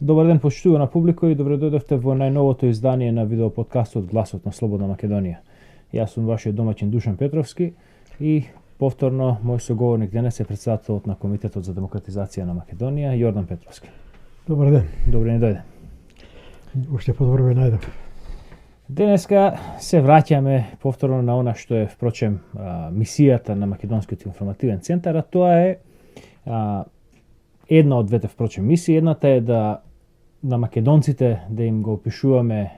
Добар ден, почитувана публика, и добре дојдовте во најновото издание на видеоподкастот Гласот на Слободна Македонија. Јас сум вашиот домаќин Душан Петровски и повторно мој соговорник денес е претседателот на Комитетот за демократизација на Македонија, Јордан Петровски. Добар ден. Добре ни дојде. Уште подобро ве најдов. Денеска се враќаме повторно на она што е, впрочем, мисијата на Македонскиот информативен центар, а тоа е една од двете, впрочем, мисии. Едната е да на македонците да им го опишуваме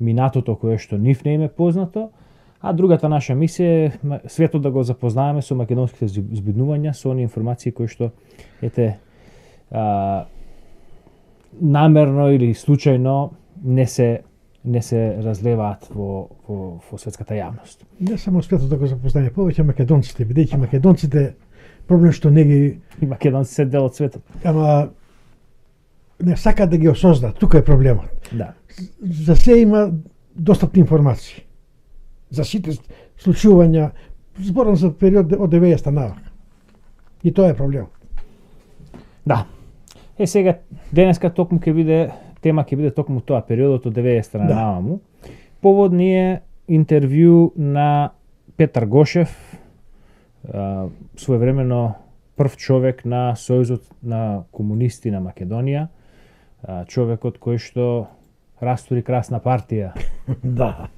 минатото кое што нив не им е познато, а другата наша мисија е светот да го запознаеме со македонските збиднувања, со оние информации кои што намерно или случајно не се разлеваат во светската јавност. Не само светот да го запознае, повеќе македонците, бидејќи македонците проблем што не ги и македонците се дел од светот. Ама не сакаат да ги осознаат, тука е проблемот. Да. За се има достапни информации. За сите случувања, зборам за период од 90-та навака. И тоа е проблемот. Да. Сега денеска токму ќе биде тема токму тоа, периодот од 90-та на наваму. Повод ни е интервју на Петар Гошев, своевремено прв човек на Сојузот на комунисти на Македонија, човекот кој што растури красна партија. Да.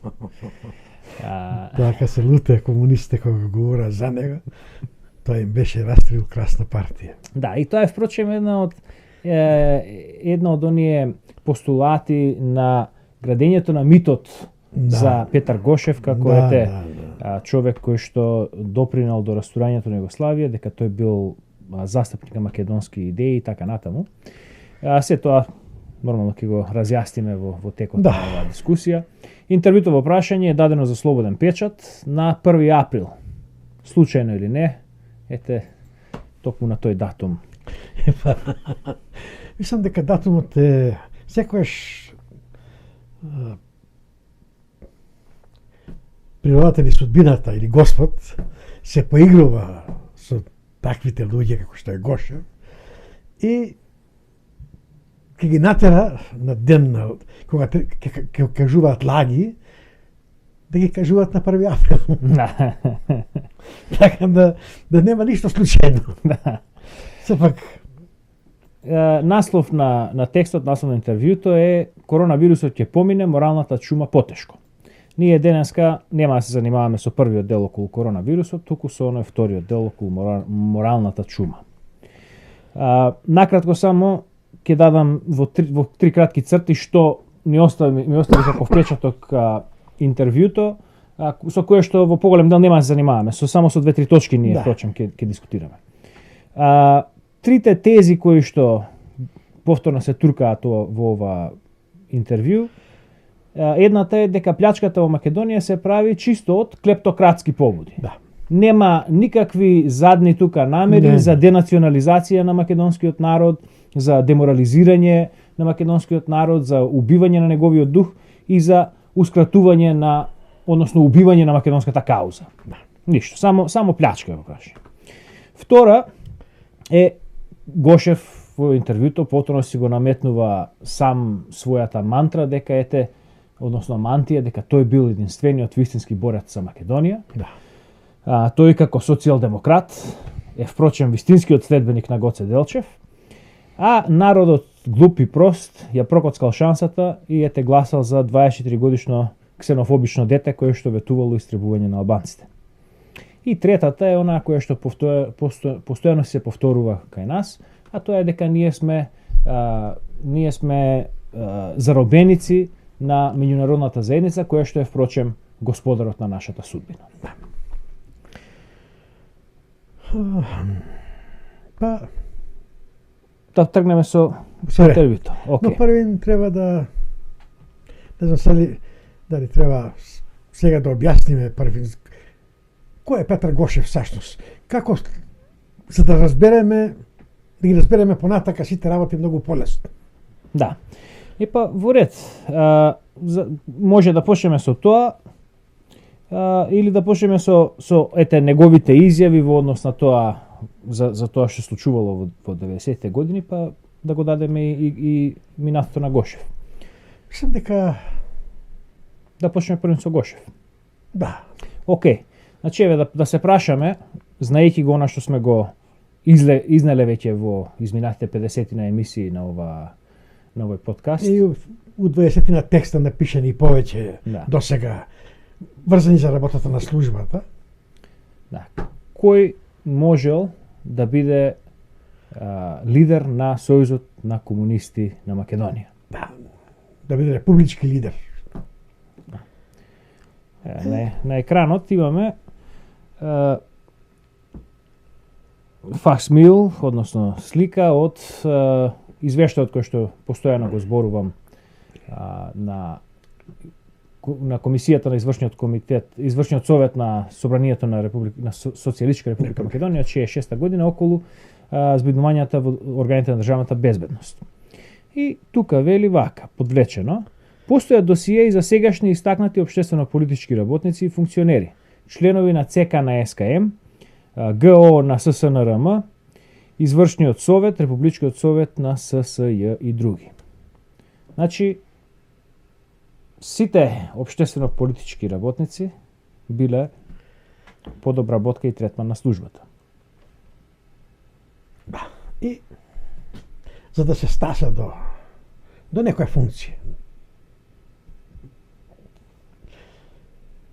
Така се луте комунистите кога говорат за него, тоа им беше растурил красна партија. Да, и тоа е впрочем една од оние постулати на градењето на митот за Петар Гошев како човек кој што допринел до растурањето на Југославија, дека тој бил застапник на македонски идеи и така натаму. Се тоа нормално ќе го разјасниме во текот на оваа дискусија. Интервјуто во прашање е дадено за слободен печат на 1 април. Случајно или не, ете токму на тој датум. Мислам дека датумот е секојаш природата или судбината или Господ се поигрува со таквите луѓе како што е Гошев и ќе ги натера на ден кога ќе кажуваат лаги, да ги кажуваат на 1 април. Така да нема ништо случајно. Сепак наслов на текстот, наслов на интервјуто е "Коронавирусот ќе помине, моралната чума потешко". Ние денеска нема да се занимаваме со првиот дел околу коронавирусот, туку со оној вториот дел околу моралната чума. Накратко само ќе дадам во три кратки црти што ми остави како впечаток интервјуто, со кое што во поголем дел нема да се занимаваме, само со 2-3 точки ние впрочем ќе дискутираме. Трите тези кои што повторно се туркаат во ова интервју, едната е дека плячката во Македонија се прави чисто од клептократски поводи. Да. Нема никакви задни тука намери за денационализација на македонскиот народ, за деморализирање на македонскиот народ, за убивање на неговиот дух и за ускратување односно убивање на македонската кауза. Да. Ништо, само плячка го праши. Втора е Гошев во интервјуто повторно си го наметнува сам својата мантра дека односно мантија дека тој бил единствениот вистински борец за Македонија. Да. Тој како социјалдемократ е впрочем вистинскиот следбеник на Гоце Делчев, а народот глуп и прост ја прокоцкал шансата и гласал за 24 годишно ксенофобично дете кое што ветувало истребување на албанците. И третата е она која што постојано се повторува кај нас, а тоа е дека ние сме заробеници на меѓународната заедница, која што е впрочем господарот на нашата судбина. Да тргнеме со интервјуто. Но први треба да дали треба сега да објасниме кој е Петар Гошев всушност. Како за да ги разбереме понатака сите работи многу полесно. Да. Во ред, може да почнеме со тоа, или да почнеме со неговите изјави во однос на тоа за тоа што случувало во 90-те години, па да го дадеме и минатото на Гошев. Мислам дека Да почнеме првен со Гошев. да. Океј. Значи еве да се прашаме, знаејќи го она што сме го изнеле веќе во изминатите 50 на емисии на овој подкаст. И у 20 на текста напишани и повеќе до сега врзани за работата на службата. Да. Кој можел да биде лидер на Сојузот на комунисти на Македонија? Да биде републички лидер. На екранот имаме факсмил, односно слика од извештајот кој што постојано го зборувам на комисијата на извршниот комитет, извршниот совет на собранието на Социјалистичка република Македонија од 66 година околу збиднувањата во органите на државната безбедност. И тука вели вака, подвлечено: постојат досиеи за сегашни истакнати општествено-политички работници и функционери, членови на ЦК на СКМ, ГО на ССНРМ, Извршниот совет, Републичкиот совет на ССЈ и други. Значи, сите општествено-политички работници биле под обработка и третман на службата. Да. И за да се стаса до некоја функција.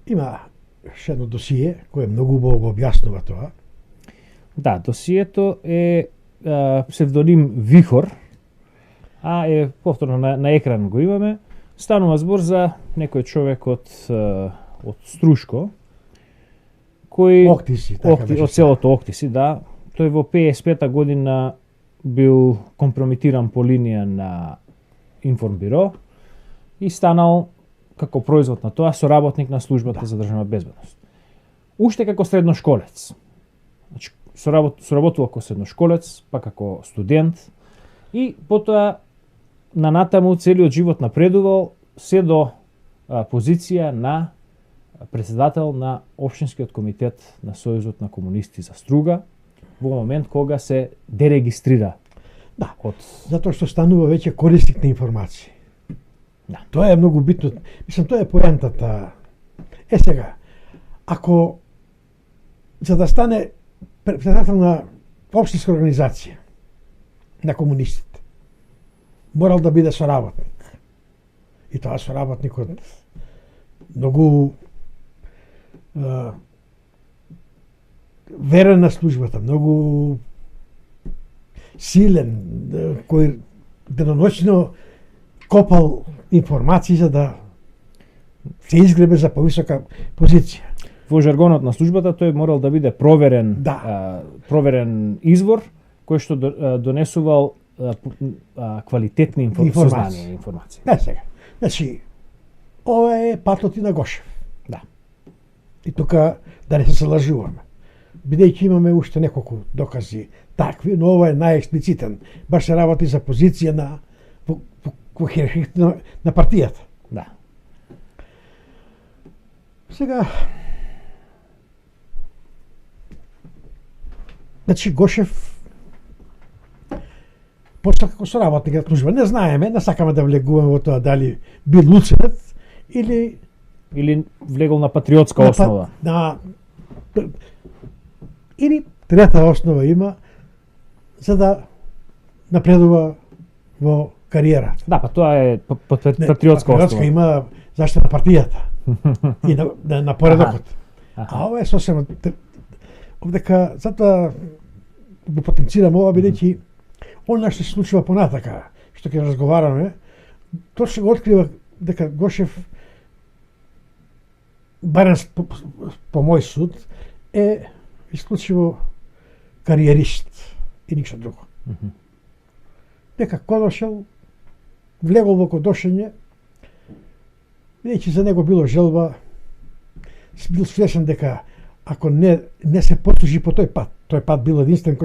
Има ше едно досие кое многу убаво го објаснува тоа. Да, досието е псевдоним Вихор, а е повторно на екран го имаме. Станува збор за некој човек од Струшко, кој Октиси, така од селото Октиси, да. Тој во 55 година бил компрометиран по линија на Информбиро и станал како производ на тоа соработник на службата за државна безбедност. Уште како средношколец. Значи, соработувал како средношколец, па како студент и потоа на натаму целиот живот напредувал се до позиција на председател на Општинскиот комитет на Сојузот на комунисти за Струга во момент кога се дерегистрира. Да, затоа што станува веќе корисник на информации. Да. Тоа е многу битно. Мислам, тоа е поентата. Сега, ако за да стане председател на општинска организација на комунистите, морал да биде соработник. И тоа соработникот многу верен на службата, многу силен, кој деноночно копал информации за да се изгребе за повисока позиција. Во жаргонот на службата тој морал да биде проверен, проверен извор кој што донесувал квалитетни информации. Да, сега. Значи, ова е патот и на Гошев. Да. И тука да не се лажуваме. Бидејќи имаме уште неколку докази такви, но ова е најексплицитен. Баш се работи за позиција на во хиерархијата на партијата. Да. Сега, значи Гошев почна како соработник на служба. Не знаеме, не сакаме да влегуваме во тоа дали бил уцелет или влегол на патриотска основа. Или трета основа има за да напредува во кариерата. Да, па тоа е патриотска основа. Има заштита на партијата и на поредокот. А ова е сосема овдека, затоа го потенцирам ова, бидејќи она што се случува понатака, што ќе разговараме, тоа што го открива дека Гошев, барем по мој суд, е исклучиво кариерист и ништо друго. Дека кога дошел, влегол во кодошење, бидејќи за него било желба, бил свесен дека ако не се послужи по тој пат бил единствен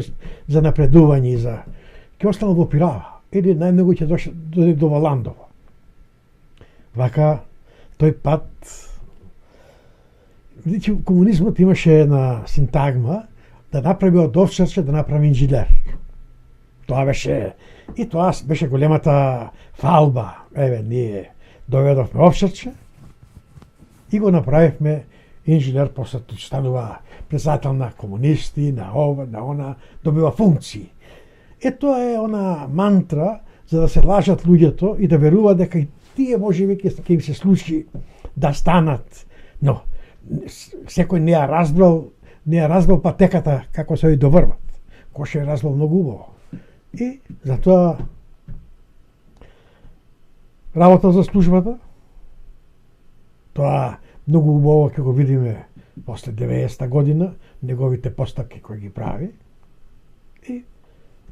за напредување и за ќе останал во Пирава или најмногу ќе дојде до Валандово. Вака тој пат, видите, комунизмот имаше една синтагма да направи од овчарче да направи инженер. Тоа беше и тоа беше големата фалба. Еве, ние доведовме Овчарче и го направивме инженер, после станува председател на комунисти, на ова, на она, добива функции. Тоа е она мантра за да се лажат луѓето и да веруваат дека и тие можеби ќе им се случи да станат. Но секој не ја разбрал патеката како се доврват. Коше е разбрал многу убаво. И затоа работа за службата, тоа многу убаво ќе го видиме после 90-та година, неговите постапки кои ги прави. И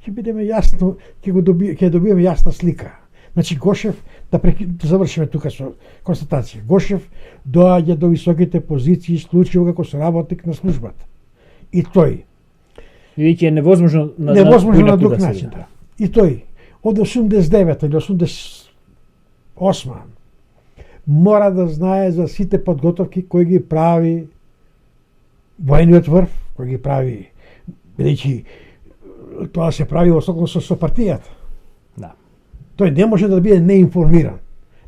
ќе бидеме јасно, ќе добиеме јасна слика. Значи Гошев, да завршиме тука со констатација. Гошев доаѓа до високите позиции исклучиво како соработник на службата. И тој Веќе е невозможно на друг начин. Да. И тој од 89 или 88 мора да знае за сите подготовки кои ги прави војниот врв, кои ги прави, бидејќи тоа се прави во согласно со партијата. Да. Тој не може да биде неинформиран.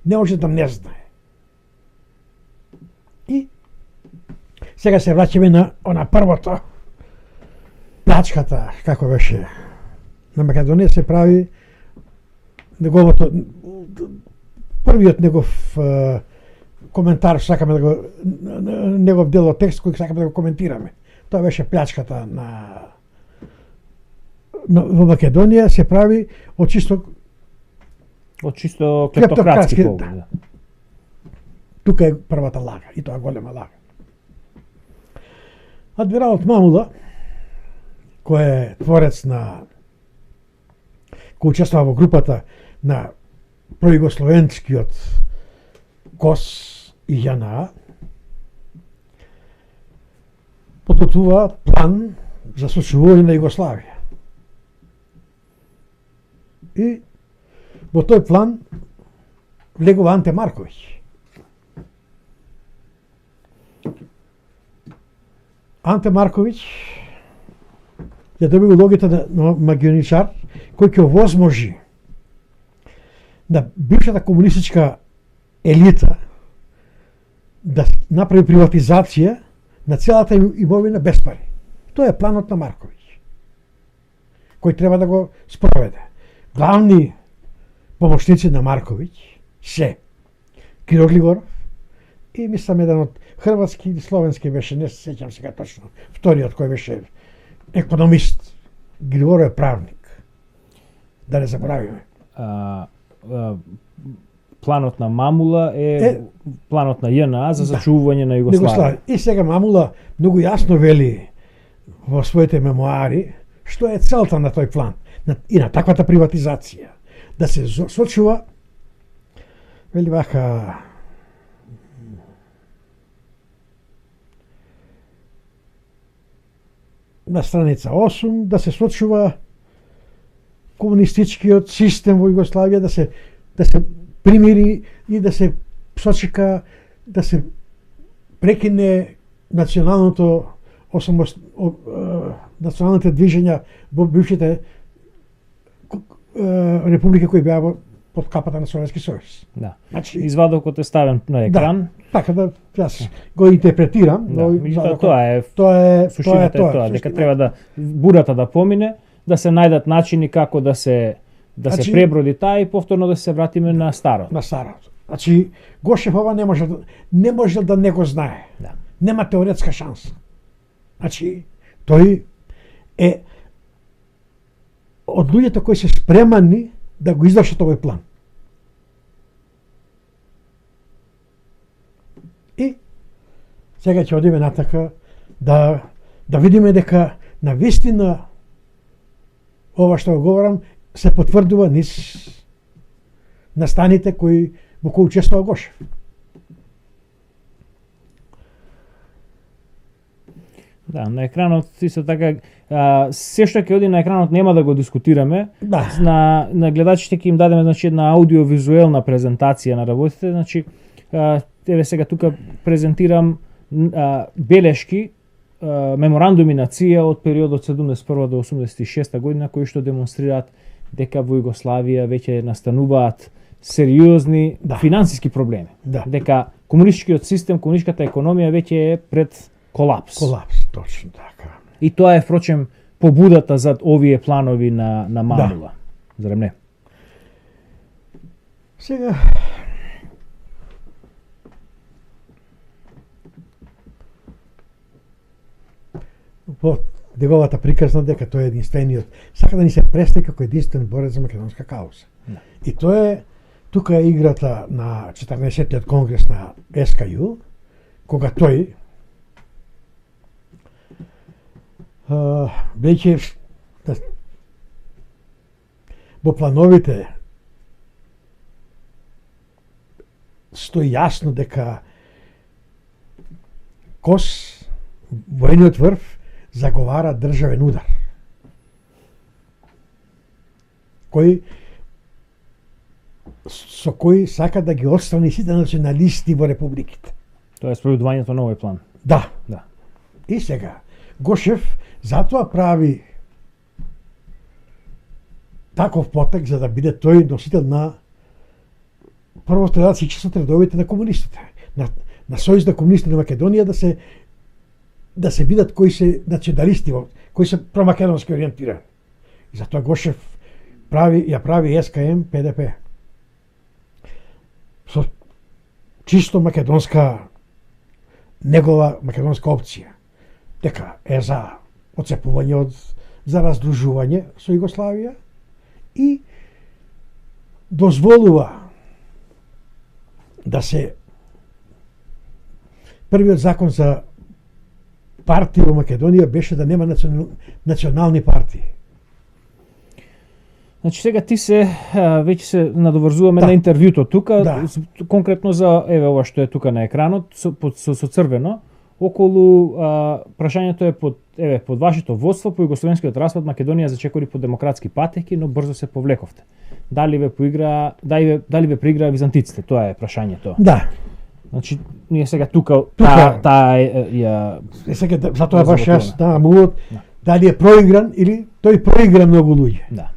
Не може да не знае. И сега се враќаме на она првото. Плачката, како беше. На Македонија се прави неговото првиот негов коментар, сакаме да го негов дел од текст кој сакаме да го коментираме. Тоа беше плячката во Македонија се прави од чисто клептократски повод. Да. Тука е првата лага, и тоа голема лага. Адмиралот Мамула, кој е творец кој учествува во групата на пројугословенскиот КОС и ЈНА, подготвува план за сочувување на Југославија. И во тој план влегува Анте Марковиќ. Анте Марковиќ ја доби улогата на магионичар кој ќе овозможи на бившата комунистичка елита да направи приватизација на целата имовина без пари. Тоа е планот на Марковиќ, кој треба да го спроведе. Главни помошници на Марковиќ се Киро Глигоров и мислам еден од хрватски или словенски беше, не се сеќам сега точно, вториот кој беше економист. Глигоров е правник. Да не забравиме. Планот на Мамула е планот на ЈНА за зачувување на Југославија. И сега Мамула многу јасно вели во своите мемуари што е целта на тој план и на таквата приватизација. Да се сочува, вели вака, на страница 8, да се сочува комунистичкиот систем во Југославија, да се примири и да се сочека, да се прекине националните движења во бившите републики кои беа под капата на Советски сојуз. Да. Значи, извадокот е ставен на екран. Да, така да јас го интерпретирам. Да, тоа е дека треба да бурата да помине, да се најдат начини како да се преброди таа и повторно да се вратиме на старото. На старото. Значи Гошев ова не може да не го знае. Да. Нема теоретска шанса. Значи тој е од луѓето кои се спремани да го извршат овој план. И сега ќе одиме натака да видиме дека на вистина ова што го говорам се потврдува низ настаните во кои учествува Гошев. Да, на екранот исто така се што ќе оди на екранот нема да го дискутираме. Да. На гледачите ќе им дадеме една аудиовизуелна презентација на работите. Значи еве сега тука презентирам белешки меморандуми на ЦИА од периодот 71 до 86 година кои што демонстрираат дека во Југославија веќе настануваат сериозни финансиски проблеми. Дека комунистичкиот систем, комунистичката економија веќе е пред колапс. Колапс, точно така. И тоа е, впрочем, побудата зад овие планови на Манула. Зарем не? Сега, по неговата приказна дека тој е единствениот, сака да ни се представи како единствен борец за македонска кауза. И тоа е, тука е играта на 14-тиот конгрес на СКЮ, кога тој веќе во плановите стои јасно дека КОС, војниот врв, заговара државен удар, со кој сака да ги отстрани сите националисти во републиките. Тоа е спроведувањето на овој план. Да. И сега, Гошев затоа прави таков потек за да биде тој носител на првото да се чистат редовите на комунистите, на Сојуз на комунистите на Македонија да се видат кои се националисти, кои се промакедонски ориентирани. И затоа Гошев ја прави СКМ ПДП. Со чисто македонска, негова македонска опција. Дека е за отцепување за раздружување со Југославија и дозволува да се првиот закон за партии во Македонија беше да нема национални партии. Значи сега ти веќе се надоврзуваме на интервјуто тука, конкретно за ова што е тука на екранот со црвено, околу прашањето е под вашето водство по југословенскиот распад Македонија зачекори по демократски патеки, но брзо се повлековте. Дали ве прииграа византиците? Тоа е прашањето. Да. Значи, ние сега тука сега затоа баш јас мувот дали е проигран или тој проигра многу луѓе. Да.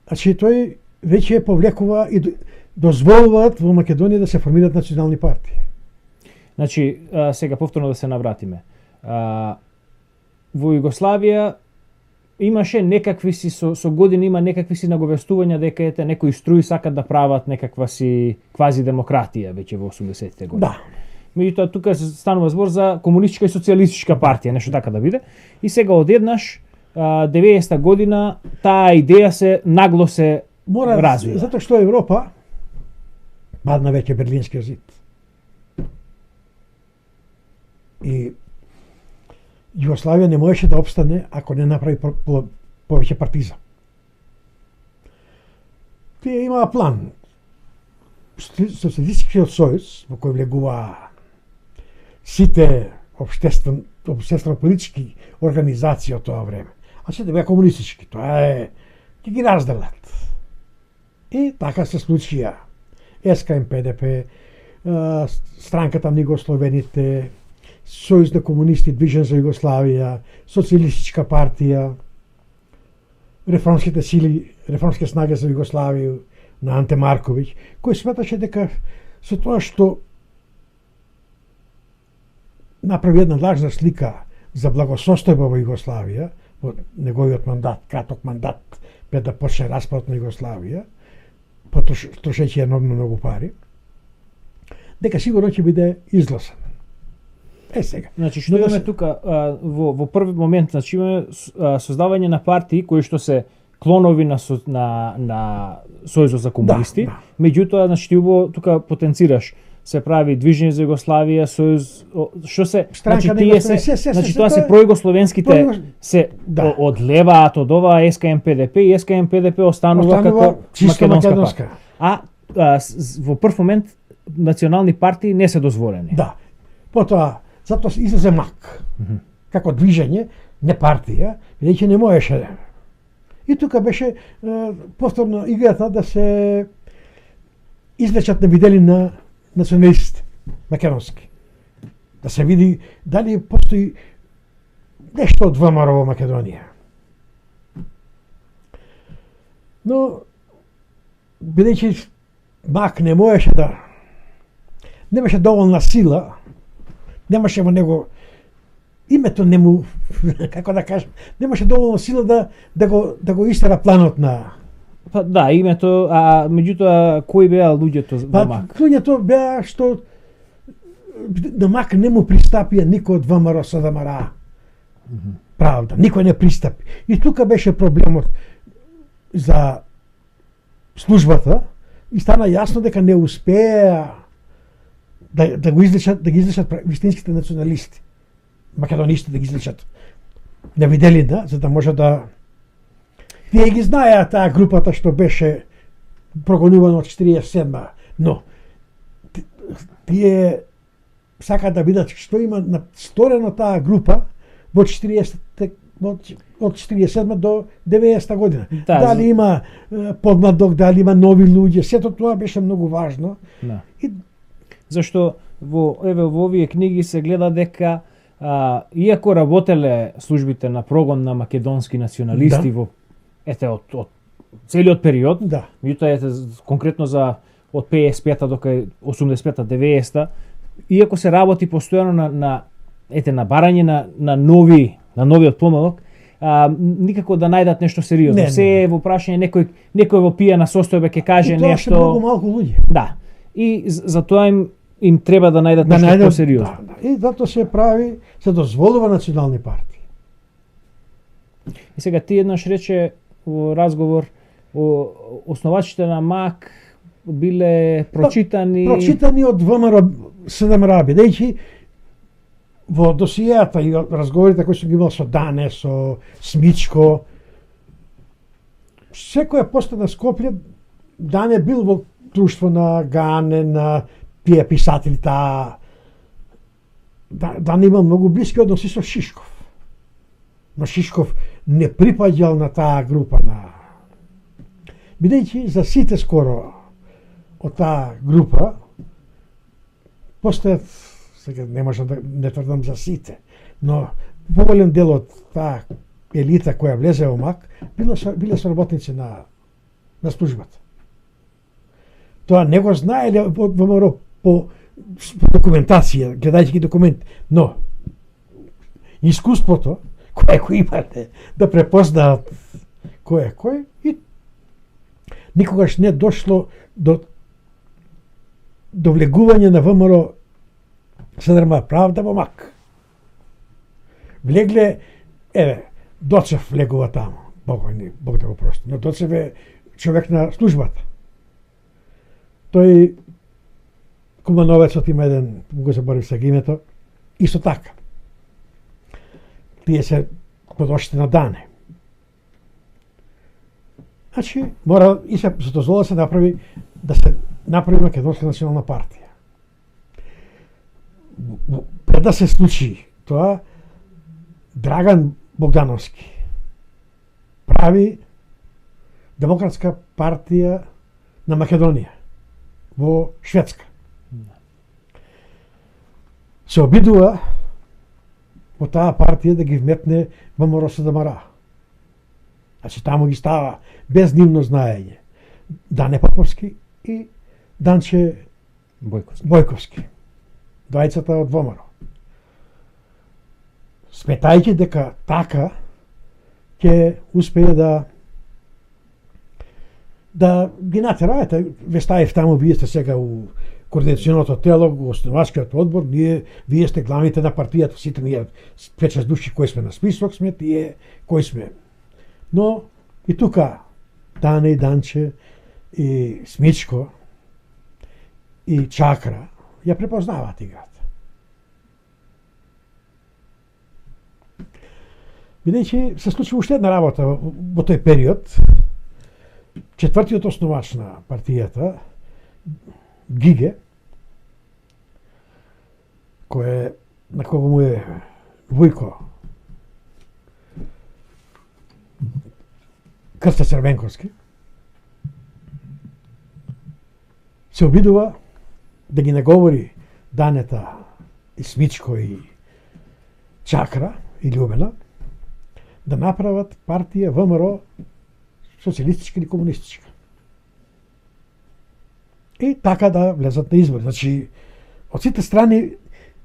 Значи тој веќе повлекува и дозволуваат во Македонија да се формираат национални партии. Значи, сега повторно да се навратиме. Во Југославија имаше некакви со години има некакви си наговестувања дека ете некои струи сакат да прават некаква си квази демократија веќе во 80-те години. Да. Меѓутоа тука се станува збор за комунистичка и социјалистичка партија, нешто така да биде. И сега одеднаш 90-та година таа идеја се нагло се развива. Затоа што Европа падна веќе Берлинскиот зид. И Југославија не можеше да опстане ако не направи повеќе партизам. Тие имаа план. Социјалистичкиот сојуз, во кој влегува сите општествено-политички организации од тоа време, а сите беа комунистички, тоа е, ќе ги разделат. И така се случија СКМ ПДП, странката на југословените, Сојуз на комунисти, Движен за Југославија, Социјалистичка партија, реформските сили, реформски снаги за Југославија на Анте Марковиќ, кој сметаше дека со тоа што направи една лажна слика за благосостојба во Југославија, во неговиот мандат, краток мандат, пред да почне распадот на Југославија, потрошејќи енормно многу пари, дека сигурно ќе биде изгласан. Сега. Значи што имаме тука во први момент, значи имаме создавање на партии кои што се клонови на Сојузот за комунисти. Да. Меѓутоа, значи ти тука потенцираш се прави Движење за Југославија, Сојуз, што се, значи тие значи тоа се пројугословенските се одлеваат од ова СКМ ПДП и СКМ ПДП останува како македонска. А во прв момент национални партии не се дозволени. Да. Потоа затоа излезе МАК, како движење, не партија, бидејќи не можеше. И тука беше повторно играта да се извлечат на видели на националистите македонски. да се види дали постои нешто од ВМРО во Македонија. Но, бидејќи Мак не можеше да, немаше доволна сила, немаше во него, името не му, како да кажем, немаше доволна сила да го истера планот на... Па да, името, а меѓутоа кои беа луѓето во Мак? Луѓето беа што на Мак не му пристапија никој од ВМРО СДМР. Правда, никој не пристапи. И тука беше проблемот за службата и стана јасно дека не успеа да ги излечат вистинските националисти, македонисти да ги излечат. Не видели за да може да... Тие ги знаеа таа групата што беше прогонувана од 47-ма, но тие сака да видат што има сторено таа група во 47 до 90 година. Да, дали има подмладок, дали има нови луѓе, сето тоа беше многу важно. Да. И... Зашто во овие книги се гледа дека иако работеле службите на прогон на македонски националисти во од целиот период, меѓутоа конкретно за од 55-та до 85-та 90-та, иако се работи постојано на барање на новиот помалок, никако да најдат нешто сериозно. Се е во прашање некој во пијана состојба ќе каже нешто. Тоа се многу малку луѓе. Да. И за тоа им треба да најдат нешто посериозно. Да. И затоа се дозволува национални партии. И сега ти еднаш рече во разговор основачите на МАК биле прочитани од ВМРО СДМР, бидејќи во досијата и разговорите кои сум ги имал со Дане, со Смичко, секој поста на Скопје, Дане бил во друштво на Гане, на тие писатели, Дане имал многу блиски односи со Шишков. Но Шишков не припаѓал на таа група бидејќи за сите скоро од таа група постојат, сега не можам да не тврдам за сите, но поголем дел од таа елита која влезе во МАК биле соработници на службата. Тоа не го знаеле во ВМРО по документација, гледајќи ги документи, но искуството кое кој имате да препознаат кој е кој и никогаш не дошло до влегување на ВМРО СДМР правда во МАК. Влегле, Доцев влегува таму, Бог да го прости, но Доцев е човек на службата. Тој Кумановецот има еден, го заборив сега името, исто така. Тие се подошли на Дане. Значи, мора и се дозвола се направи Македонска национална партија. Пред да се случи тоа, Драган Богдановски прави Демократска партија на Македонија во Шведска. Се обидува во таа партија да ги вметне ВМРО СДМР. Значи таму ги става без нивно знаење Дане Поповски и Данче Бојковски. Двајцата од ВМРО. Сметајќи дека така ќе успее да ги натераете. Ве ставив таму, вие сте сега у координационото тело, у основачкиот одбор, вие сте главните на партијата, сите ние 5-6 души кои сме на список сме, тие кои сме. Но и тука Дане и Данче и Смичко и Чакра ја препознаваат играта. Бидејќи се случи уште една работа во тој период, четвртиот основач на партијата, Гиге, кој на кого му е Вујко Крсте Црвенковски, се обидува да ги наговори Данета и Смичко и Чакра и Љубена да направат партија ВМРО социјалистичка или комунистичка. И така да влезат на избори. Значи, од сите страни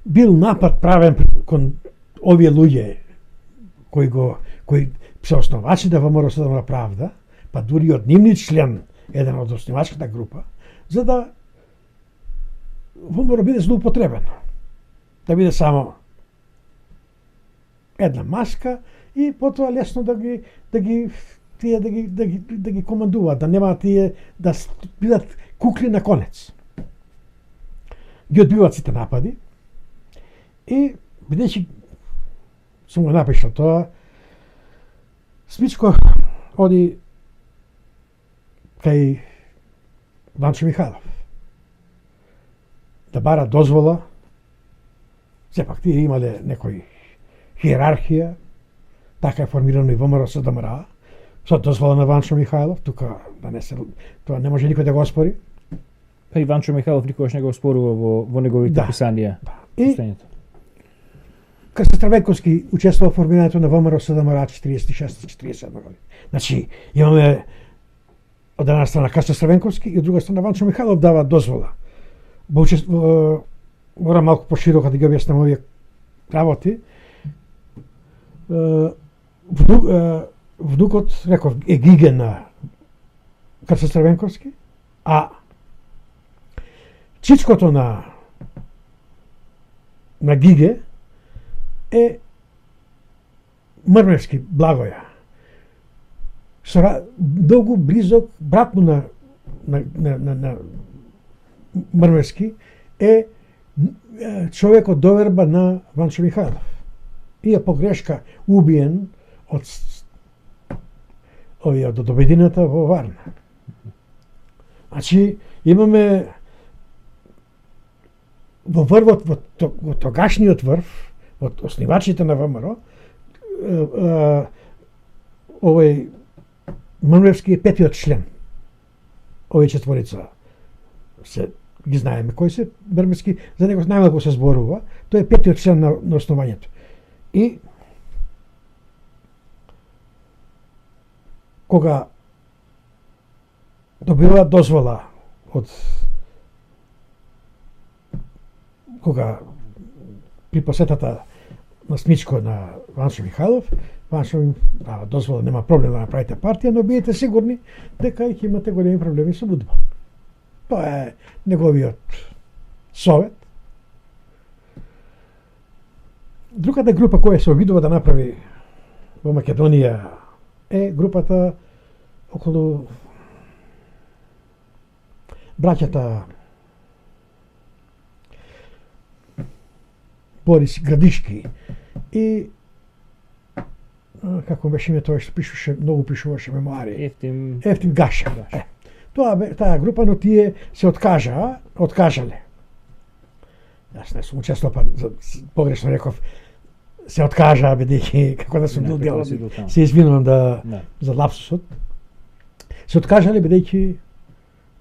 бил напад правен кон овие луѓе кои се основачи да ВМРО Содржавна правда, па дури од нивни член, еден од основачката група, за да ВМРО биде злоупотребено. Да биде само една маска и потоа лесно да ги командуваат, да нема тие да бидат кукли на конец. Ги одбиваат сите напади и бидејќи сум го напишал тоа, Смичко оди кај Ванчо Михайлов да бара дозвола. Сепак тие имале некој хиерархија, така е формирано и ВМРО СДМР, со дозвола на Ванчо Михайлов, тука да не се, тоа не може никој да го оспори. Па и Ванчо Михайлов никогаш не го оспорува во неговите писанија. И Крсто Стравенковски учествува во формирањето на ВМРО СДМР 46-47 години. Значи, имаме од една страна Крсто Стравенковски и од друга страна Ванчо Михайлов дава дозвола. Мора малку пошироко да ги објаснам овие работи. Внукот, реков, е гиге на Крсто Стравенковски, а чичкото на Гиге е Мрмевски, Благоја. Долго близок брат му на Мрмевски е човек од доверба на Ванчо Михайлов. И е погрешка убиен од обедината во Варна. Значи, имаме во врвот, во тогашниот врв, од основачите на ВМРО, овој Мрмевски е петиот член. Овој четворица се ги знаеме кои се Мрмевски, за него најмалку се зборува, тој е петиот член на основањето. И кога добива дозвола од кога при посетата на Смичко на Ванчо Михайлов, Ванчо им дава дозвола, нема проблем да направите партија, но биете сигурни дека ќе имате големи проблеми со Будба. Тоа е неговиот совет. Другата група која се обидува да направи во Македонија е групата околу браќата Борис Градишки и како беше име тоа што пишуваше, многу пишуваше мемуари. Ефтим Гаша. Таа група, но тие се откажале. Јас не сум учествувал, па погрешно реков, се откажаа бидејќи како да сум бил дел. Се извинувам за лапсусот. Се откажале бидејќи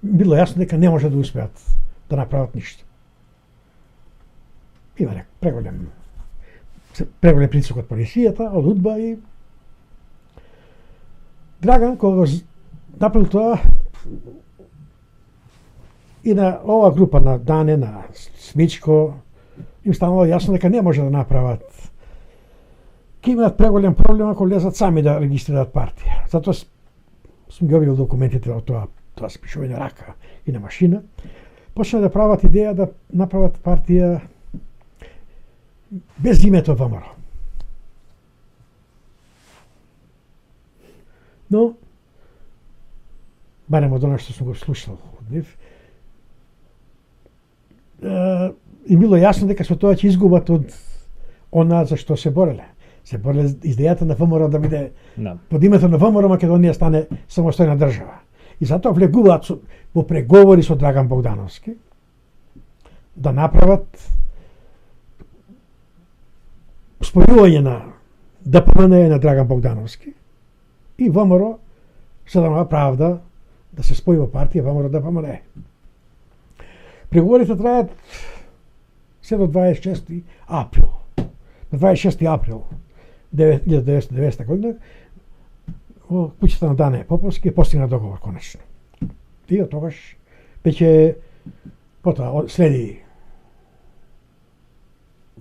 било јасно дека не може да успеат да направат ништо. Има преголем притисок од полицијата, од УДБА и Драган кога го направил тоа и на ова група на Дане, на Смичко, им станало јасно дека не може да направат. Ке имаат преголем проблем ако лезат сами да регистрираат партија. Затоа сум ги обидел документите од тоа спишување на рака и на машина. Почна да прават идеја да направат партија без името ВМРО. Но, барем од она што сум го слушал од нив, им било јасно дека со тоа ќе изгубат од она за што се бореле. Се бореле идејата на ВМРО да биде под името на ВМРО Македонија стане самостојна држава. И затоа влегуваат во преговори со Драган Богдановски да направат спојување на ДПМН на Драган Богдановски и ВМРО Содржавна правда да се спои во партија ВМРО ДПМН. Преговорите трајат се до 26 април. На 26 април 1990 година во куќата на Дане Поповски постигна договор конечно. И од тогаш веќе потоа следи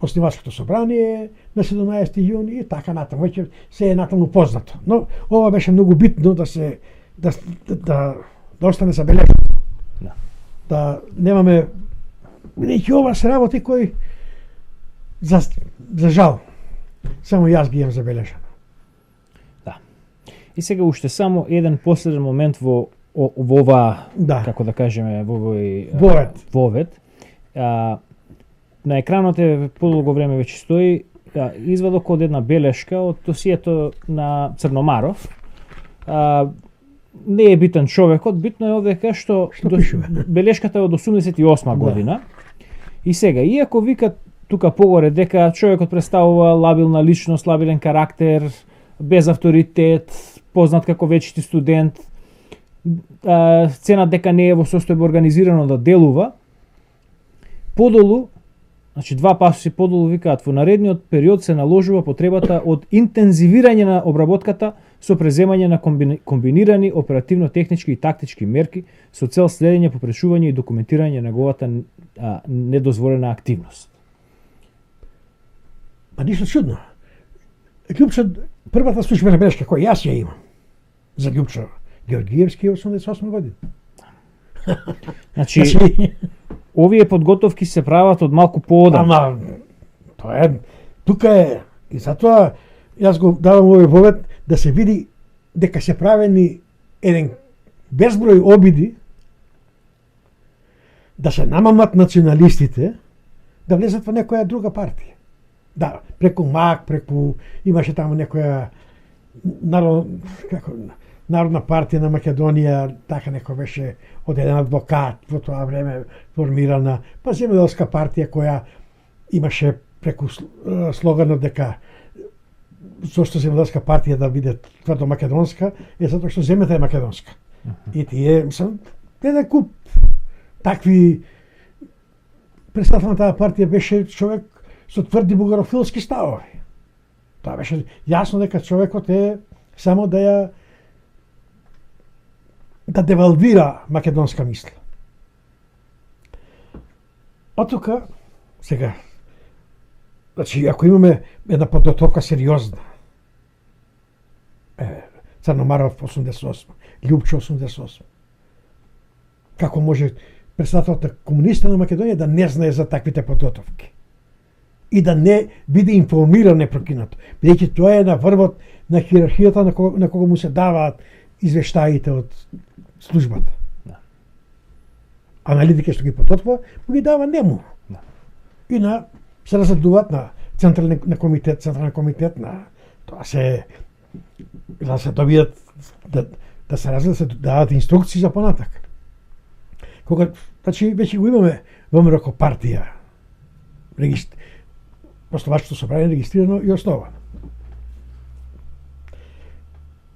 Основачкото собрание на 17 јуни и така натаму, веќе се е натаму познато. Но ова беше многу битно да се да остане забележано. Да немаме, бидејќи ова се работи кои за жал само јас ги имам забележано. Да. И сега уште само еден последен момент во ова, како да кажеме, во овој вовед. На екранот подолго време веќе стои извадок од една белешка од досието на Црномаров. Не е битен човекот, битно е овде што белешката е од 88 година. И сега, иако викат тука погоре дека човекот представува лабилна личност, лабилен карактер, без авторитет, познат како вечити студент, цена дека не е во состојба организирано да делува, подолу, значи два пасоси подолу викаат, во наредниот период се наложува потребата од интензивирање на обработката со преземање на комбинирани оперативно-технички и тактички мерки со цел следење, попречување и документирање на неговата недозволена активност. Па ништо чудно. Љупчо, првата службена белешка која јас ја имам за Љупчо Георгиевски 88 година. Значи, овие подготовки се прават од малку поодамна. Ама, тоа е, тука е, и затоа јас го давам овој вовед да се види дека се правени еден безброј обиди да се намамат националистите да влезат во некоја друга партија. Да, преку МАК, преку имаше таму некоја Народна партија на Македонија, така некој беше од еден адвокат во тоа време формирана, па земјоделска партија која имаше преку слоганот дека зошто земјоделска партија да биде тврдо македонска, е затоа што земјата е македонска. И тие, мислам, еден куп такви представител на таа партија беше човек со тврди бугарофилски ставови. Тоа беше јасно дека човекот е само да девалвира македонска мисла. Од тука, сега, значи, ако имаме една подготовка сериозна, Црномаров 88, Љупчо 88, како може председателот на комунистите на Македонија да не знае за таквите подготовки и да не биде информиран непрокинато, бидејќи тоа е на врвот на хиерархијата на кого му се даваат извештаите од службата. Да. Аналитика што ги подготвува, му ги дава нему. Да. И се разредуваат на централен комитет на тоа се да се добијат да се разредат, се даваат инструкции за понатак. Кога, значи, веќе го имаме ВМРО како партија, Основачкото собрание регистрирано и основано.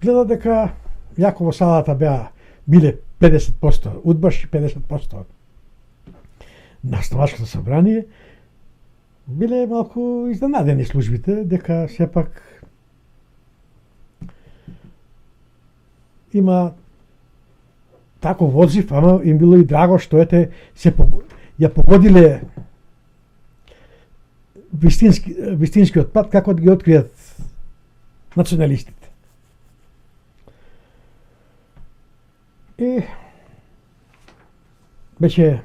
Гледа дека јако во салата биле 50% удбаш и 50% на Основачкото собрание, биле малку изненадени службите дека сепак има таков одзив, ама им било и драго што ја погодиле вистинскиот пат како да ги откријат националистите. И беше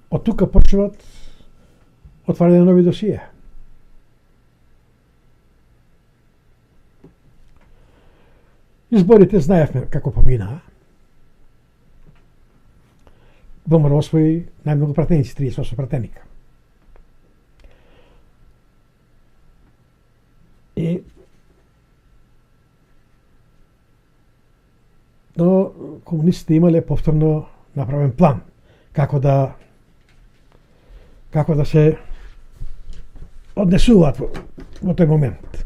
од тука почнуваат отварање на нови досија. Изборите знаевме како поминаа. ВМРО освои најмногу пратеници, 38 пратеника. Но комунистите имале повторно направен план како да се однесуваат во тој момент.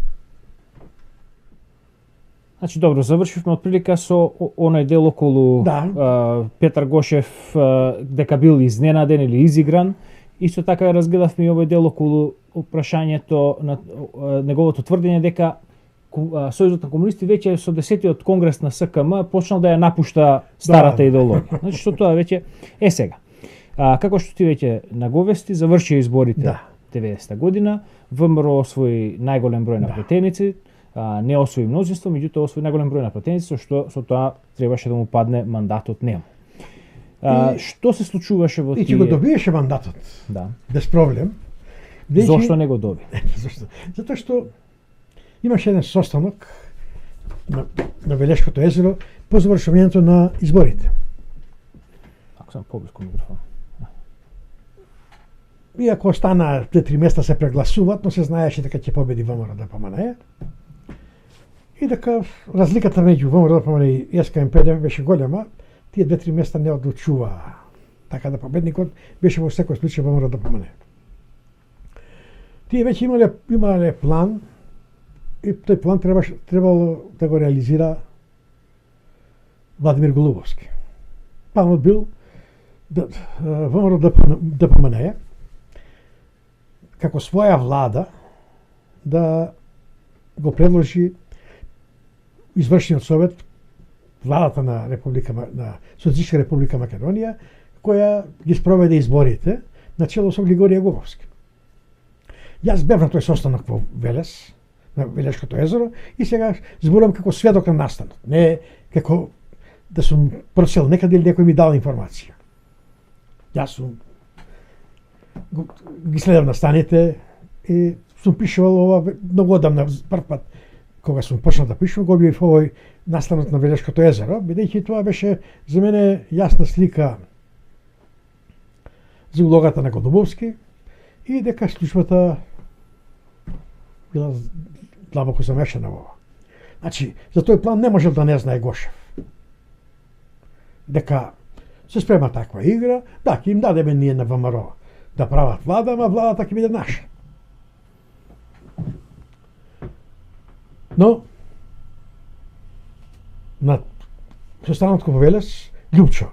Значи добро, завршивме отприлика со оној дел околу Петар Гошев дека бил изненаден или изигран. Исто така разгледавме и овој дел околу прашањето на неговото тврдење дека Сојузот на комунисти веќе со 10-тиот конгрес на СКМ почнал да ја напушта старата идеологија. Значи што тоа веќе е сега. Како што ти веќе наговести, заврши изборите 90-та година, ВМРО освои најголем број на пратеници, не освои мнозинство, меѓутоа освои најголем број на пратеници, што со тоа требаше да му падне мандатот нему. Што се случуваше во тие... И ќе го добиеше мандатот. Да. Без проблем. Зошто не го доби? Зошто? Затоа што имаше еден состанок на Велешкото езеро по завршувањето на изборите. Ако сам поблиску микрофон. Иако остана 2-3 места се прегласуваат, но се знаеше дека ќе победи ВМРО ДПМНЕ. И дека разликата меѓу ВМРО ДПМНЕ и СКМПД беше голема, тие 2-3 места не одлучуваа. Така да победникот беше во секој случај ВМРО ДПМНЕ. Тие веќе имале план и тој план требало да го реализира Владимир Голубовски. Планот бил ВМРО ДПМНЕ како своја влада да го предложи извршниот совет, владата на Социјалистичка република Македонија, која ги спроведе изборите на чело со Григорија Гуговски. Јас бев на тој состанок во Велес, на Велешкото езеро, и сега зборувам како сведок на настанот, не како да сум прочел некаде или некој ми дал информација. Јас сум ги следам настаните и сум пишувал ова многу одамна, прв пат кога сум почнал да пишувам, го објавив овој настанот на Велешкото езеро, бидејќи тоа беше за мене јасна слика за улогата на Голубовски и дека службата била длабоко замешана во ова. Значи, за тој план не можел да не знае Гошев. Дека се спрема таква игра, да, ќе им дадеме ние на ВМРО да прават влада, ама владата ќе биде наша. Но, на состанокот во Велес, Љупчо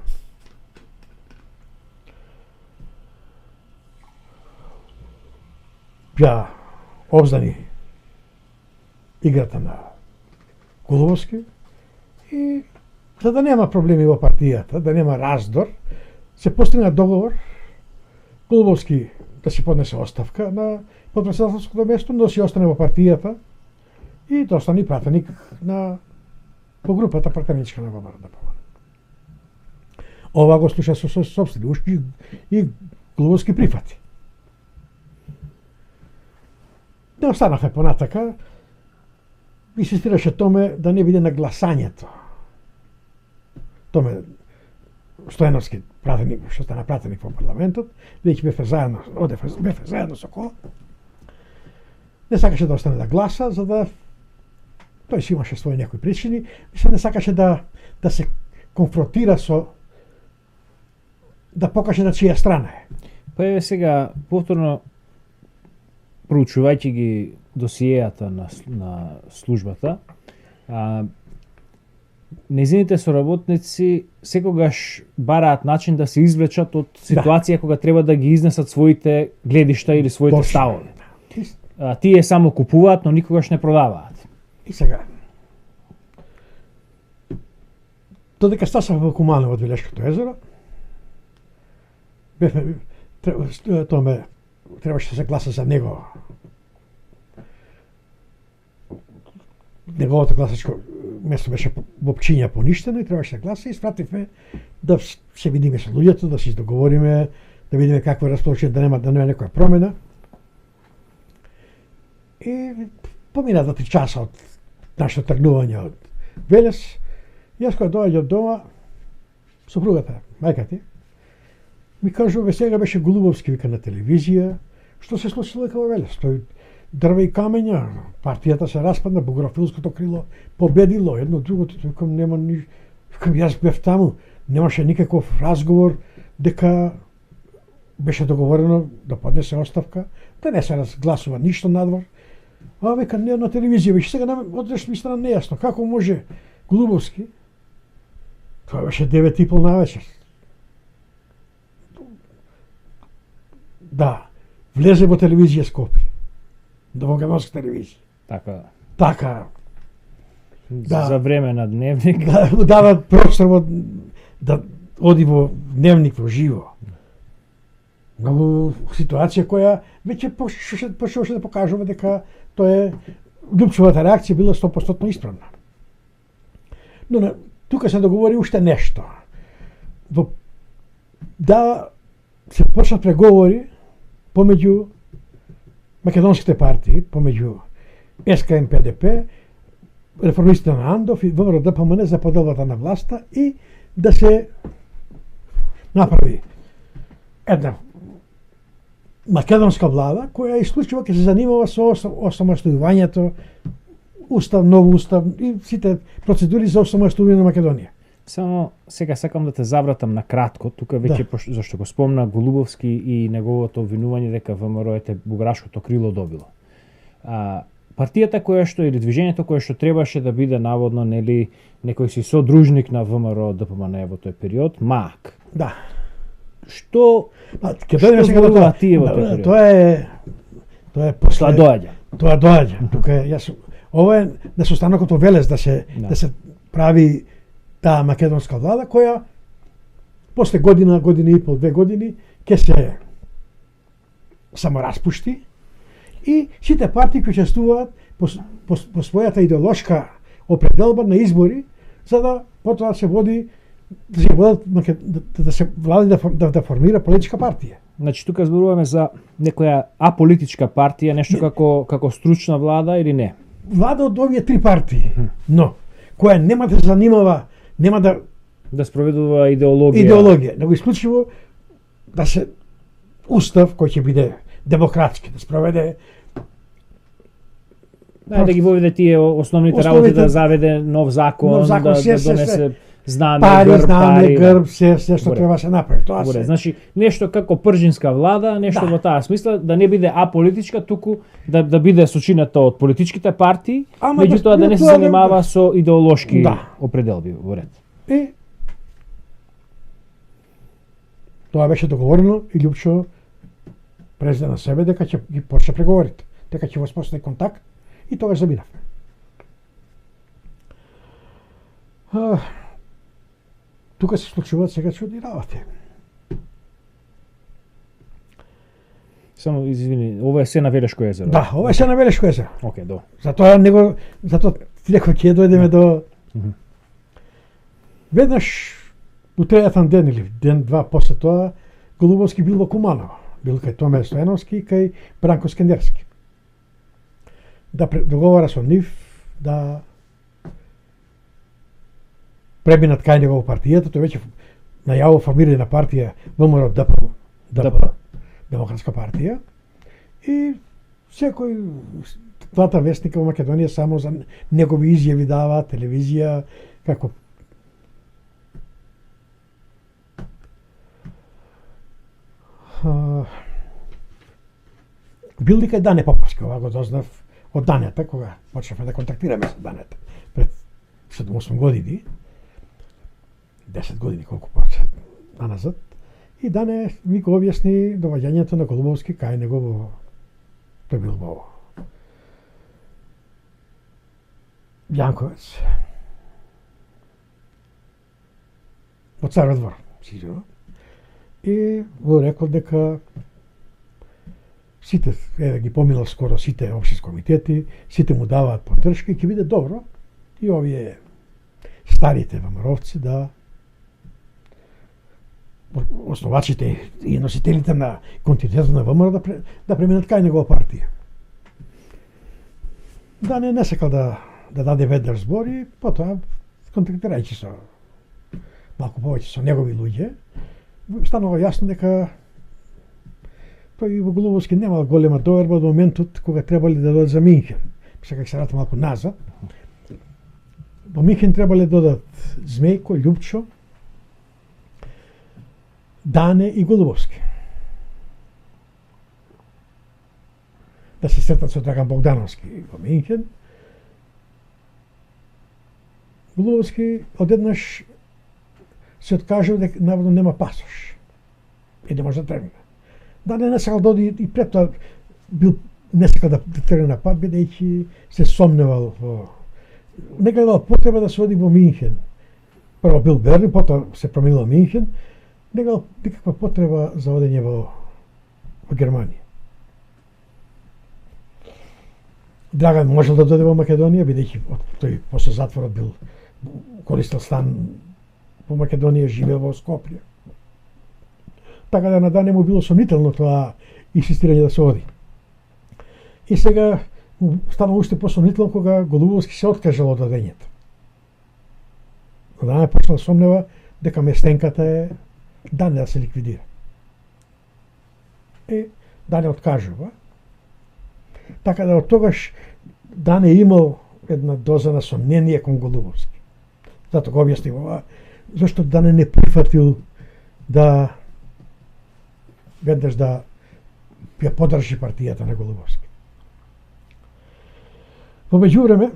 ја обздани играта на Голубовски и за да нема проблеми во партијата, да нема раздор, се постигна договор Голубовски да си поднесе оставка на подпредседателското место, но да си остане во партијата и да остане пратеник по групата пратеничка на ВМРО ДПМНЕ. Ова го слуша со сопствени ушки и Голубовски прифати. Не останавме понатака, инсистираше Томе да не биде на гласањето. Томе Стојановски пратеник, што стана пратеник во парламентот, веќе бевме заедно со Ко. Не сакаше да остане да гласа, за да тој си имаше своји некои причини, мислам не сакаше да се конфронтира со да покаже на чија страна е. Па еве сега повторно проучувајќи ги досиеата на службата, незините соработници секогаш бараат начин да се извлечат од ситуација кога треба да ги изнесат своите гледишта или своите ставови. Тие само купуваат, но никогаш не продаваат. И сега, додека стасав во Куманово од Велешкото езеро, требаше да се гласа за него. Неговото гласачко место беше во Пчиња поништено и требаше да гласа и спративме да се видиме со луѓето, да се договориме, да видиме какво е расположение, да нема некоја промена. И помина 2-3 часа од нашето тргнување од Велес, јас кога доаѓа од дома, сопругата, мајка ти, ми кажува, сега беше Голубовски вика на телевизија, што се случило во Велес? Тој дрва и камења, партијата се распадна, богорафилското крило победило, едно другото, викам нема викам јас бев таму, немаше никаков разговор дека беше договорено да поднесе оставка, да не се разгласува ништо надвор. века не на телевизија, веќе сега одеш ми стана нејасно како може Голубовски. Тоа беше 9:30 навечер. Да, влезе во телевизија Скопје. До македонска телевизија. Така. Да. За време на дневник. Да, дава простор да оди во дневник во живо. Многу ситуација која веќе почнуваше да покажува дека тоа е Лупчовата реакција била 100% исправна. Но тука се договори уште нешто. Да се почнат преговори помеѓу македонските партии, помеѓу СКМ ПДП, реформистите на Андов и ВМРО ДПМН за поделбата на власта и да се направи една македонска влада која исклучиво ќе се занимава со осамостојувањето, нов устав и сите процедури за осамостојување на Македонија. Само сега сакам да те завратам на кратко, тука веќе зашто го спомна Голубовски и неговото обвинување дека ВМРО ете бугарашкото крило добило. Партијата која што или движењето кое што требаше да биде наводно нели некој си содружник на ВМРО ДПМН во тој период, МАК. Да. Што зборува тие во тој период? Тоа е после. Тоа доаѓа. Тука јас ова е на состанокот во Велес да се прави таа македонска влада која после година и пол, 2 години ќе се само распушти и сите партии кои учествуваат по својата идеолошка определба на избори за да потоа се води да се влади да формира политичка партија. Значи тука зборуваме за некоја аполитичка партија, нешто како стручна влада или не? Влада од овие 3 партии, но која нема да се занимава, нема да спроведува идеологија, него исклучиво да се устав кој ќе биде демократски, да спроведе да ги воведе тие основните работи, да заведе нов закон, да донесе знаме, грб, се што треба се направи. Тоа се. Значи нешто како пржинска влада, нешто во таа смисла, да не биде аполитичка, туку да биде сочинета од политичките партии, меѓутоа да не се занимава со идеолошки определби во ред. И тоа беше договорено и Лјупчо презде на себе дека ќе ги почне преговорите, дека ќе воспостави контакт и тогаш забиравме. Тука се случуваат сега чудни работи. Само извини, ова е се на Велешко езеро. Да, ова е се на Велешко езеро. Океј, до. Затоа некој ќе дојдеме до веднаш у третиот ден или ден-два после тоа Голубовски бил во Куманово, бил кај Томе Стојановски и кај Бранко Скендерски. Да договара со нив да преминат кај него во партијата, тој веќе најавува формирање на партија ВМРО ДП, Демократска партија, и секој двата вестника во Македонија само за негови изјави дава, телевизија, како бил дека Дане Поповски, ова го дознав од Данета, кога почнавме да контактираме со Данета пред 7-8 години, 10 години колку почна назад, и Дане ми го објасни доаѓањето на Голубовски кај него во тој бил во Јанковец, во Царов двор, сигурно, и го рекол дека сите, ги помилал скоро сите општински комитети, сите му даваат поддршка и ќе биде добро и овие старите ВМРО-вци да основачите и носителите на континуитетот на ВМРО да преминат кај негова партија. Да не сакал да даде веднаш збор и потоа контактирајќи со малку повеќе со негови луѓе, станува јасно дека тој во Голубовски немал голема доверба до моментот кога требале да додат за Минхен. Сега ќе се вратам малку назад. Во Минхен требале да додат Змејко, Лјупчо, Дане и Голубовски. да се сретнат со Драган Богдановски во Минхен. Голубовски одеднаш се откажа дека наводно нема пасош и не може да тргне. Да не сакал да оди и пред тоа бил не сакал да тргне на пат, бидејќи се сомневал во не гледал потреба да се оди во Минхен. Прво бил Берлин, потоа се променил во Минхен, не гледал никаква потреба за одење во Германија. Драган можел да дојде во Македонија, бидејќи тој после затворот бил користел стан во Македонија, живеел во Скопје. Така да на Дане му било сомнително тоа инсистирање да се оди. И сега стана уште посомнително кога Голубовски се откажал од одењето. Дане почна да сомнева дека местенката е Дане да се ликвидира. И Дане откажува. Така да од тогаш Дане имал една доза на сомнение кон Голубовски. Зато го објаснив ова, зашто Дане не прифатил да веднаш да ја подржи партијата на Голубовски. Во меѓувреме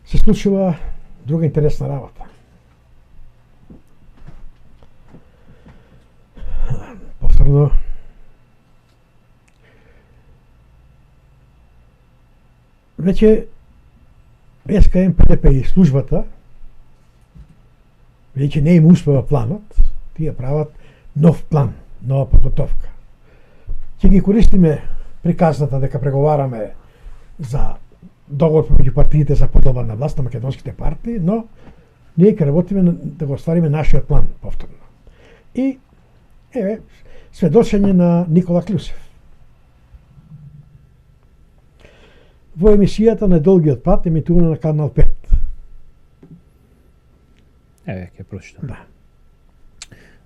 се случува друга интересна работа. Повторно веќе СКМ ПДП и службата веќе не им успева планот, тие прават нов план, нова подготовка. Ќе ги користиме приказната дека преговараме за договор помеѓу партиите за подобар на власт на македонските партии, но ние ќе работиме да го оствариме нашиот план повторно. И еве сведочење на Никола Клюсев. Во емисијата на Долгиот пат, емитувана на Канал 5. Еве, ќе прочитам. Да.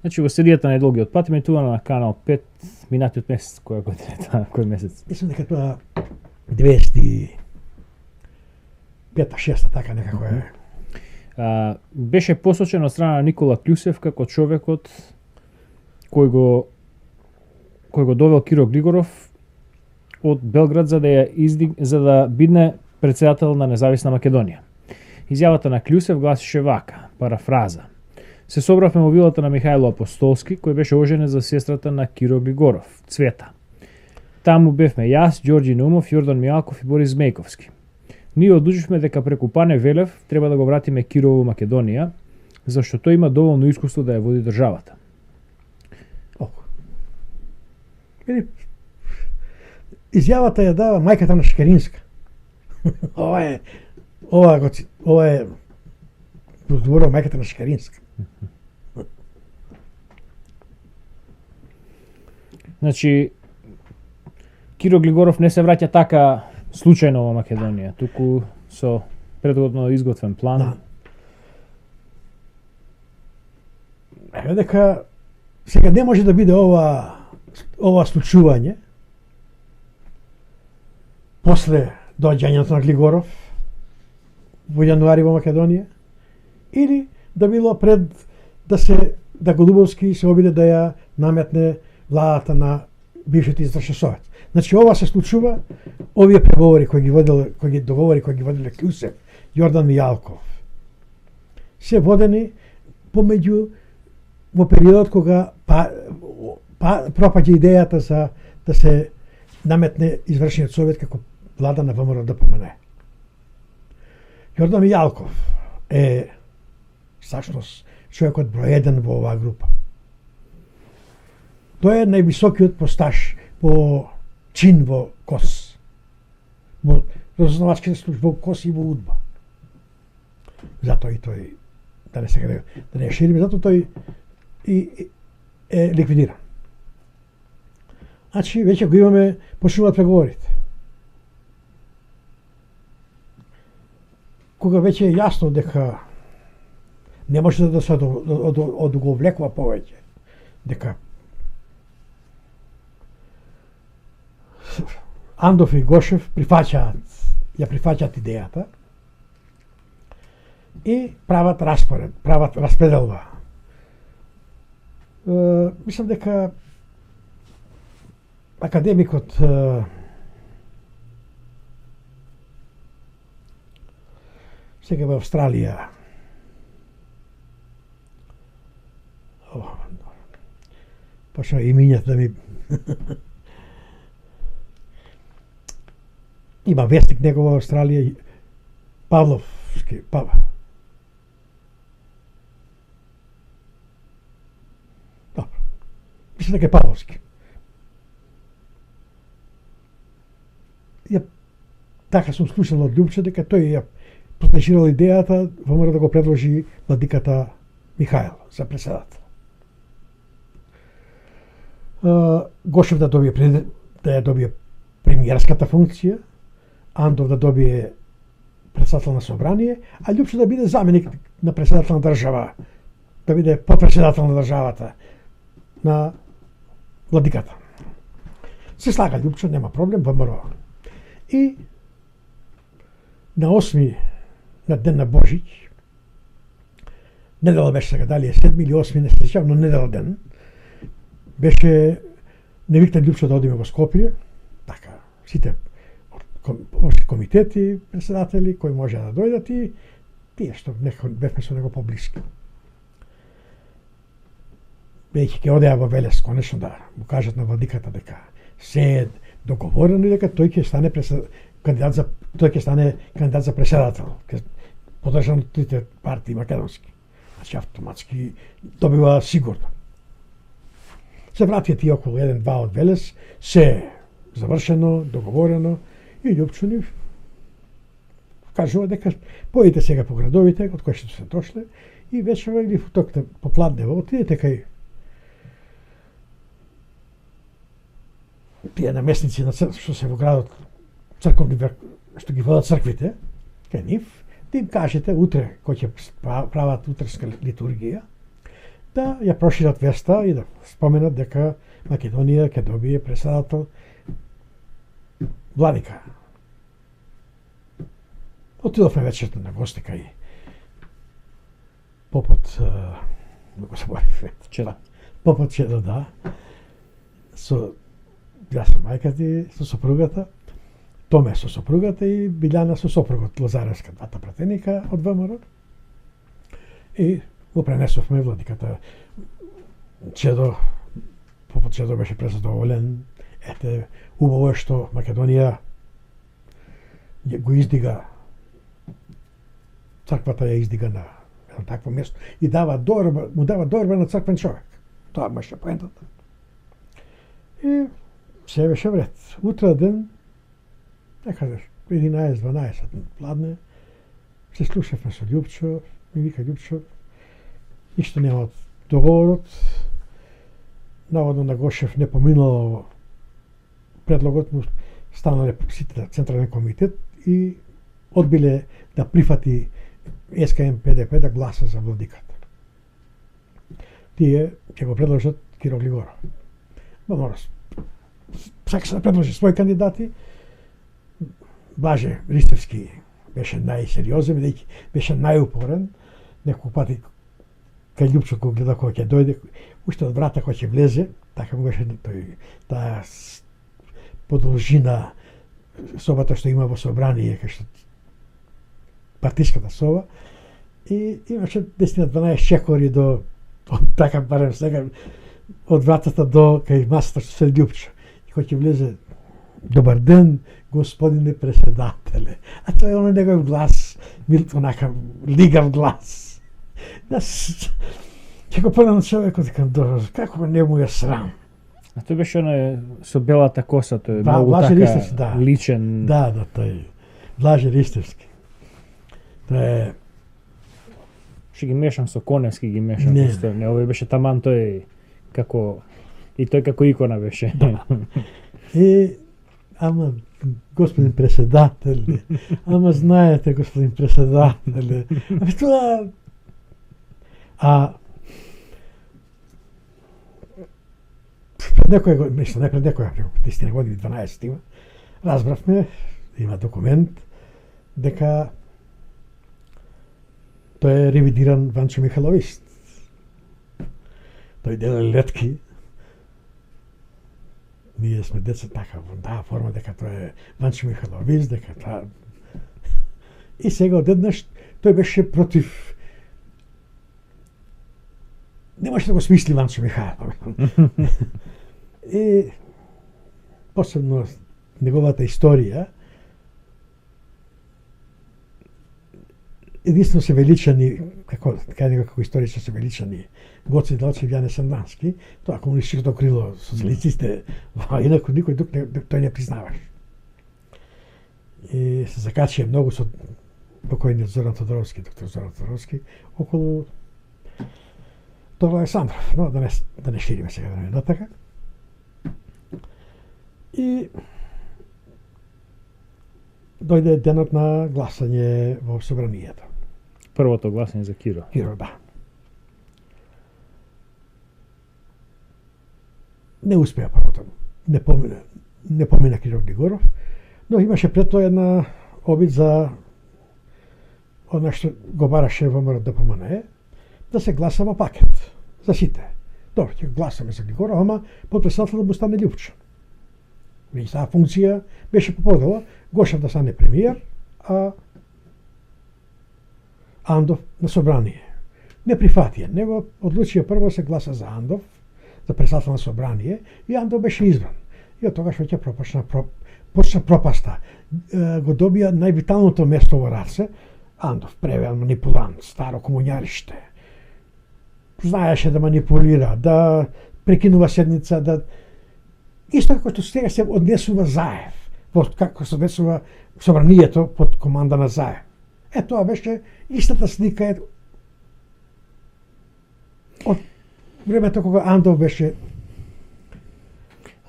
Значи, во серијата на Долгиот пат, емитувана на Канал 5, минатиот месец, која година е тоа, кој месец? Мислам дека тоа 205-6, така некако е. Беше посочен од страна на Никола Клюсев како човекот кој го довел Киро Глигоров од Белград за да бидне претседател на независна Македонија. Изјавата на Клюсев гласише вака, парафраза. Се собравме во вилата на Михајло Апостолски, кој беше оженет за сестрата на Киро Глигоров, Цвета. Таму бевме јас, Ѓорѓи Наумов, Јордан Мијалков и Борис Змејковски. Ние одлучивме дека преку Пане Велев треба да го вратиме Киро во Македонија, зашто тој има доволно искуство да ја води државата. Изјавата ја дава мајката на Шкеринска. ова е говорила мајката на Шкеринска. Значи, Киро Глигоров не се враќа така случајно во Македонија, туку со предходно изготвен план. Да. Еве дека сега не може да биде ова случување после доаѓањето на Глигоров во јануари во Македонија, или да било пред да Голубовски се обиде да ја наметне владата на бившиот извршен совет. Значи ова се случува, овие преговори кои ги воделе Клюсев, Јордан Мијалков, се водени помеѓу во периодот кога пропаѓа идејата за да се наметне извршениот совет како влада на ВМРО ДПМН. Јордан Мијалков е всушност човекот број 1 во оваа група. Тој е највисокиот посташ по чин во КОС, во разузнавачките служби во КОС и во УДБА. Затоа и тој, да не шириме, затоа тој и е ликвидиран. Значи, веќе го имаме, почнуваат преговорите. Кога веќе е јасно дека не може да се одуговлекува повеќе, дека Андов и Гошев прифаќаат идејата и прават распределба. Мислам дека академикот сега во Австралија почна имињата да ми има вестник негова во Австралија Павловски мислам дека е Павловски. Ја така сум слушал од Љупчо дека тој ја протежирал идејата во мора да го предложи владиката Михаел за преседател. Гошев да ја добие премиерската функција, Андов да добие председател на собрание, а Љупчо да биде заменик на председател на држава, да биде потпредседател на државата, на владиката. Се слага Љупчо, нема проблем, ВМРО. И на 8 на ден на Божиќ, недела беше сега, дали е 7 или 8, не се сеќавам, но недела ден, беше невиктен Љупчо да одиме во Скопје, така, сите комитети, председатели, кои може да дојдат и тие што некако бевме со него поблиски. Бејќи ќе одеа во Велес, конечно да му кажат на владиката дека се е договорено и дека тој ќе стане кандидат за преседател, ќе подржан од трите партии македонски. Значи автоматски добива сигурно. Се вратија тие околу 1-2 од Велес, се завршено, договорено и Љупчо ни кажува дека поидете сега по градовите од кои што се дошле и вечерва или по Пладнево, отидете кај тие наместници на што се во градот црковни што ги водат црквите, кај нив, да им кажете утре кој ќе прават утреска литургија, да ја прошират веста и да споменат дека Македонија ќе добие преседател владика. Отидовме вечерта на гости кај попот го заборавме. Попот Чеда, да. Со јас со мајка ти, со сопругата, Томе со сопругата и Билјана со сопругот Лозаревска, двата пратеника од ВМРО. И го пренесовме владиката Чедо. Попот Чедо беше презадоволен. Ете, убаво е што Македонија го издига, црквата ја издига на едно такво место и му дава дорба на црквен човек. Тоа беше поентата. И се беше вред. Утре ден, некаде 11-12 пладне, се слушавме со Љупчо, ми вика Љупчо, ништо нема од договорот, наводно на Гошев не поминало предлогот му, станале сите Централен комитет и одбиле да прифати СКМ ПДП да гласа за владиката. Тие ќе го предложат Киро Глигоров. Морас сака да предложи своји кандидати. Блаже Ристевски беше најсериозен, бидејќи беше најупорен. Неколку пати кај Љупчо го гледа кој ќе дојде, уште од врата кој ќе влезе, така му беше тој таа подолжина собата што има во собрание, кај што партиската соба, и имаше 10-12 чекори до така барем сега од вратата до кај масата што се Љупчо. И кој ќе влезе, добар ден, господине преседателе. А тоа е оној негов глас, онака лигав глас. Ќе го погледам човекот и кажам, како не му е срам. А тој беше оној со белата коса, тој да, многу Блаже така Ристевски, да. личен. Да, тој Блаже Ристевски. Тоа е Ше ги мешам со Коневски, ги мешам. Не. Не, овој беше таман тој како и тој како икона беше. Да. И ама господин преседателе, ама знаете господин преседателе. Абе тоа пред некоја, мислам, не пред некоја, преку 10 години, 12 има, разбравме, има документ, дека тој е ревидиран Ванчо Михайловист. Тој дела летки ние сме деца така, во таа форма дека тоа е Ванчо Михайловиќ, дека тоа... И сега одеднаш тој беше против... Не може да го смисли Ванчо Михайловиќ. И посебно неговата историја, единствено се величани, како историчар се величани Гоце Делчев, Јане Сандански, тоа комунистичкото крило, социјалистите, инаку никој друг тој не признаваш. И се закачија многу со покојниот Зоран Тодоровски, доктор Зоран Тодоровски, околу Тодор Александров, но да не шириме сега да не натака. И дојде денот на гласање во собранието. Првото гласање за Киро. Киро, да. Не успеа првото. Не помина Киро Глигоров, но имаше пред тоа една обид за она што го бараше ВМРО ДПМНЕ, да се гласа во пакет за сите. Добро, ќе гласаме за Глигоров, ама потпредседател да му стане Љупчо. Веќе таа функција беше поподела Гошев да стане премиер, а Андов на собрание. Не прифатија, него одлучија прво се гласа за Андов, за председател на собрание, и Андов беше избран. И од тогаш веќе почна пропаста. Го добија највиталното место во раце, Андов, превел манипулант, старо комуњариште. Знаеше да манипулира, да прекинува седница, да... Исто како што сега се однесува Заев, како се однесува собранието под команда на Заев. Тоа беше истата слика од времето кога Андов беше...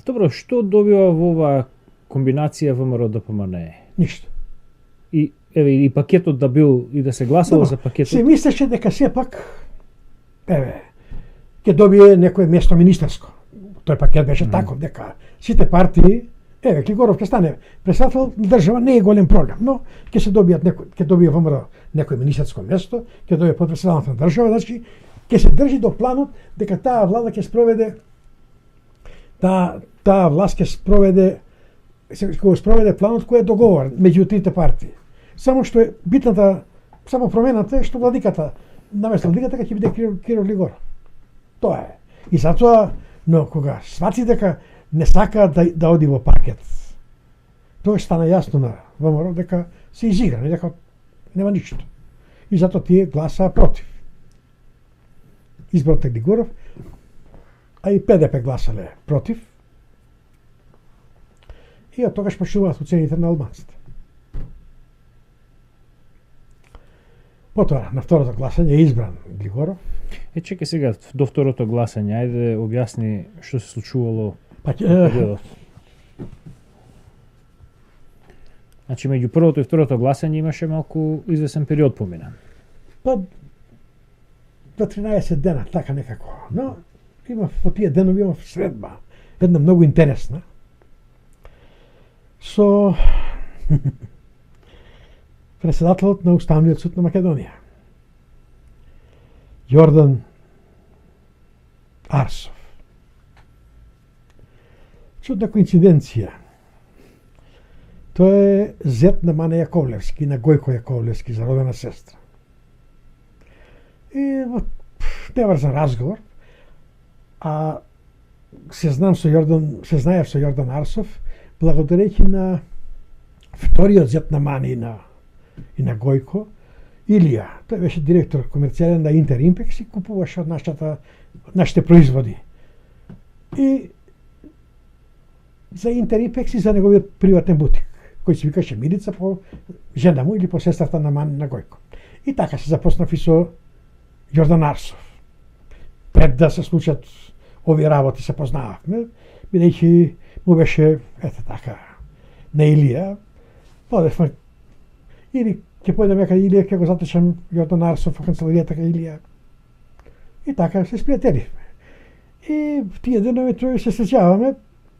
Добро, што добива во оваа комбинација ВМРО ДПМНЕ? Ништо. И еве и пакетот да бил и да се гласува за пакетот. Се мислеше дека сепак ќе добие некое место министерско. Тој пакет беше таков дека сите партии Глигоров ќе стане председател на држава, не е голем проблем, но ќе се добијат ќе добие ВМРО некое министерско место, ќе добие потпредседател на држава, значи ќе се држи до планот дека таа влада ќе спроведе таа власт ќе спроведе планот кој е договорен меѓу трите партии. Само што е битната, само промената е што владиката, наместо владиката ќе биде Киро Глигоров. Тоа е. И затоа, но кога свати дека не сака да оди во пакет, тоа стана јасно на ВМРО дека се изиграни, дека нема ништо. И затоа тие гласаа против изборот на Глигоров, а и ПДП гласале против. И од тогаш почнуваат уцените на албанците. Потоа, на второто гласање е избран Глигоров. Чекај сега, до второто гласање, ајде објасни што се случувало. Значи, меѓу првото и второто гласање имаше малку извесен период помина. Па, до 13 дена, така некако. Но, во тие денови имав средба, една многу интересна, со председателот на Уставниот суд на Македонија, Јордан Арсов. Чудна коинциденција. Тој е зет на Мане Јаковлевски, на Гојко Јаковлевски, за родена сестра. И неврзан разговор, а се знаев со Јордан Арсов, благодарејќи на вториот зет на Мане и на Гојко, Илија. Тој беше директор комерцијален на Интеримпекс и купуваше од нашите производи. И за Интеримпекс и за неговиот приватен бутик, кој се викаше Милица по жена му или по сестрата на Мане на Гојко. И така се запознав и со Јордан Арсов. Пред да се случат овие работи се познававме, бидејќи му беше, така, на Илија, подевме, или ќе појдеме кај Илија, ќе го затечам Јордан Арсов во канцеларијата кај Илија. И така се спријателивме. И в тие денови тој се среќаваме,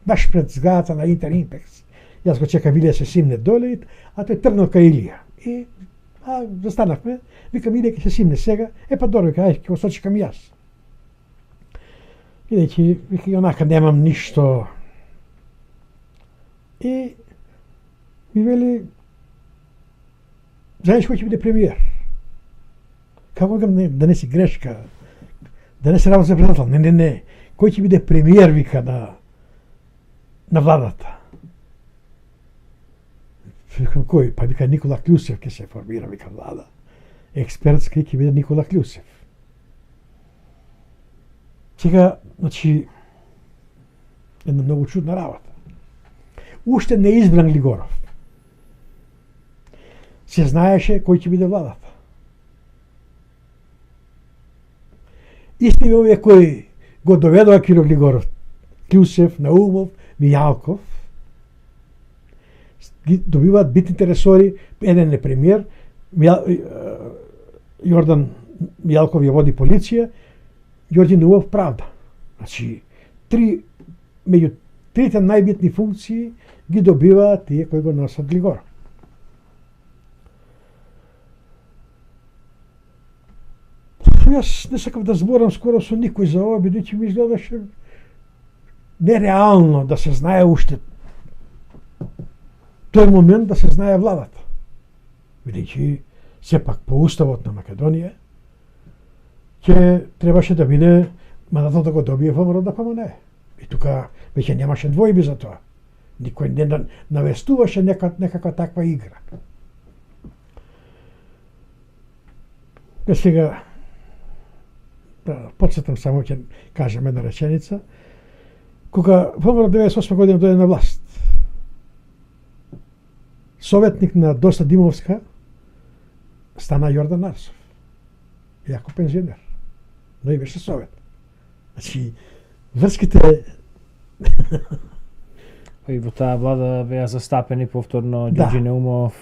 баш пред зградата на Интеримпекс. Јас го чекав Илија се симне доле, а тој тргнал кај Илија. И застанавме, викам Илија ќе се симне сега, па добро, ај ќе го сочекам јас. Бидејќи, вика, онака немам ништо И ми вели, знаеш кој ќе биде премиер? Како да не си грешка, да не се работа за председател. Не. Кој ќе биде премиер, вика, на владата? Викам, кој? Па вика, Никола Клюсев ќе се формира, вика, влада. Експертска ќе биде Никола Клюсев. Сега, значи, една многу чудна работа. Уште не избран Глигоров. Се знаеше кој ќе биде владата. Исти овие кои го доведоа Киро Глигоров, Клюсев, Наумов, Мијалков, ги добиваат битните ресори, еден е премиер, Јордан Мијалков ја води полиција, Ѓорѓе Наумов правда. Значи, меѓу трите најбитни функции ги добиваат тие кои го носат Глигоров. Јас не сакав да зборам скоро со никој за ова, бидејќи ми изгледаше нереално да се знае уште тој момент да се знае владата. Бидејќи сепак по уставот на Македонија ќе требаше да биде мандатот да го добие ВМРО ДПМНЕ. И тука веќе немаше двојби за тоа. Никој не навестуваше некаква таква игра. Сега да подсетам само, ќе кажам една реченица. Кога ВМРО 98 година дојде на власт, советник на Доста Димовска стана Јордан Арсов. Јако пензионер. Но и беше совет. Значи, врските... И во таа влада беа застапени повторно Ѓорѓе Наумов,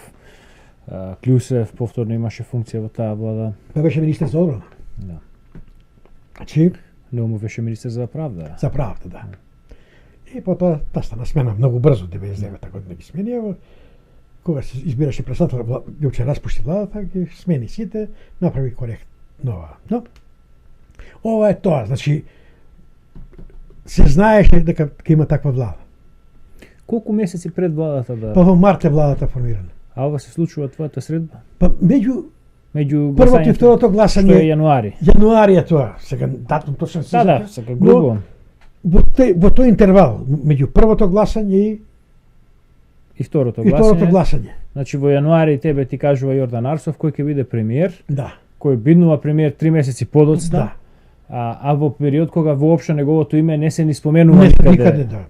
Клюсев повторно имаше функција во таа влада. Тој беше министер за одбрана. Да. Значи, Наумов беше министер за правда. За правда, да. И потоа таа стана смена многу брзо, 99 година ги смени. Кога се избираше председател, Љупче распушти владата, ги смени сите, направи корект нова. Но, ова е тоа, значи, се знаеше дека ќе има таква влада. Колку месеци пред владата да... Па во март е владата формирана. А ова се случува твојата средба? Па меѓу првото и второто гласање... Што е јануари. Јануари е тоа, сега датум точно се Да, сега грубо. Во тој интервал, меѓу првото гласање и второто гласање. Значи во јануари тебе ти кажува Јордан Арсов кој ќе биде премиер. Да. Кој биднува премиер 3 месеци подоцна. Да. А во период кога воопшто неговото име не се ни споменува никаде. Да.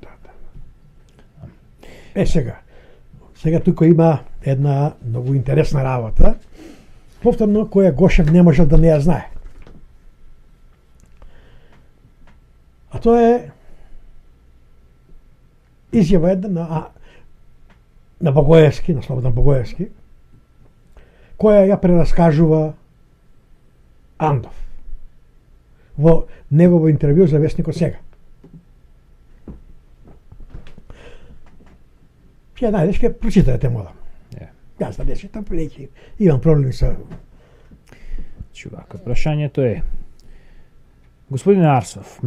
Сега тука има една многу интересна работа. Повторно која Гошев не можел да не ја знае. А тоа е изјава една на Богоевски, на Слободан Богоевски, која ја прераскажува Андов во негово интервју за Весникот сега. Ќе најдеш, ќе прочитате мода. Јас да не читам, преки имам проблеми со... Чувака, прашањето е: Господин Арсов,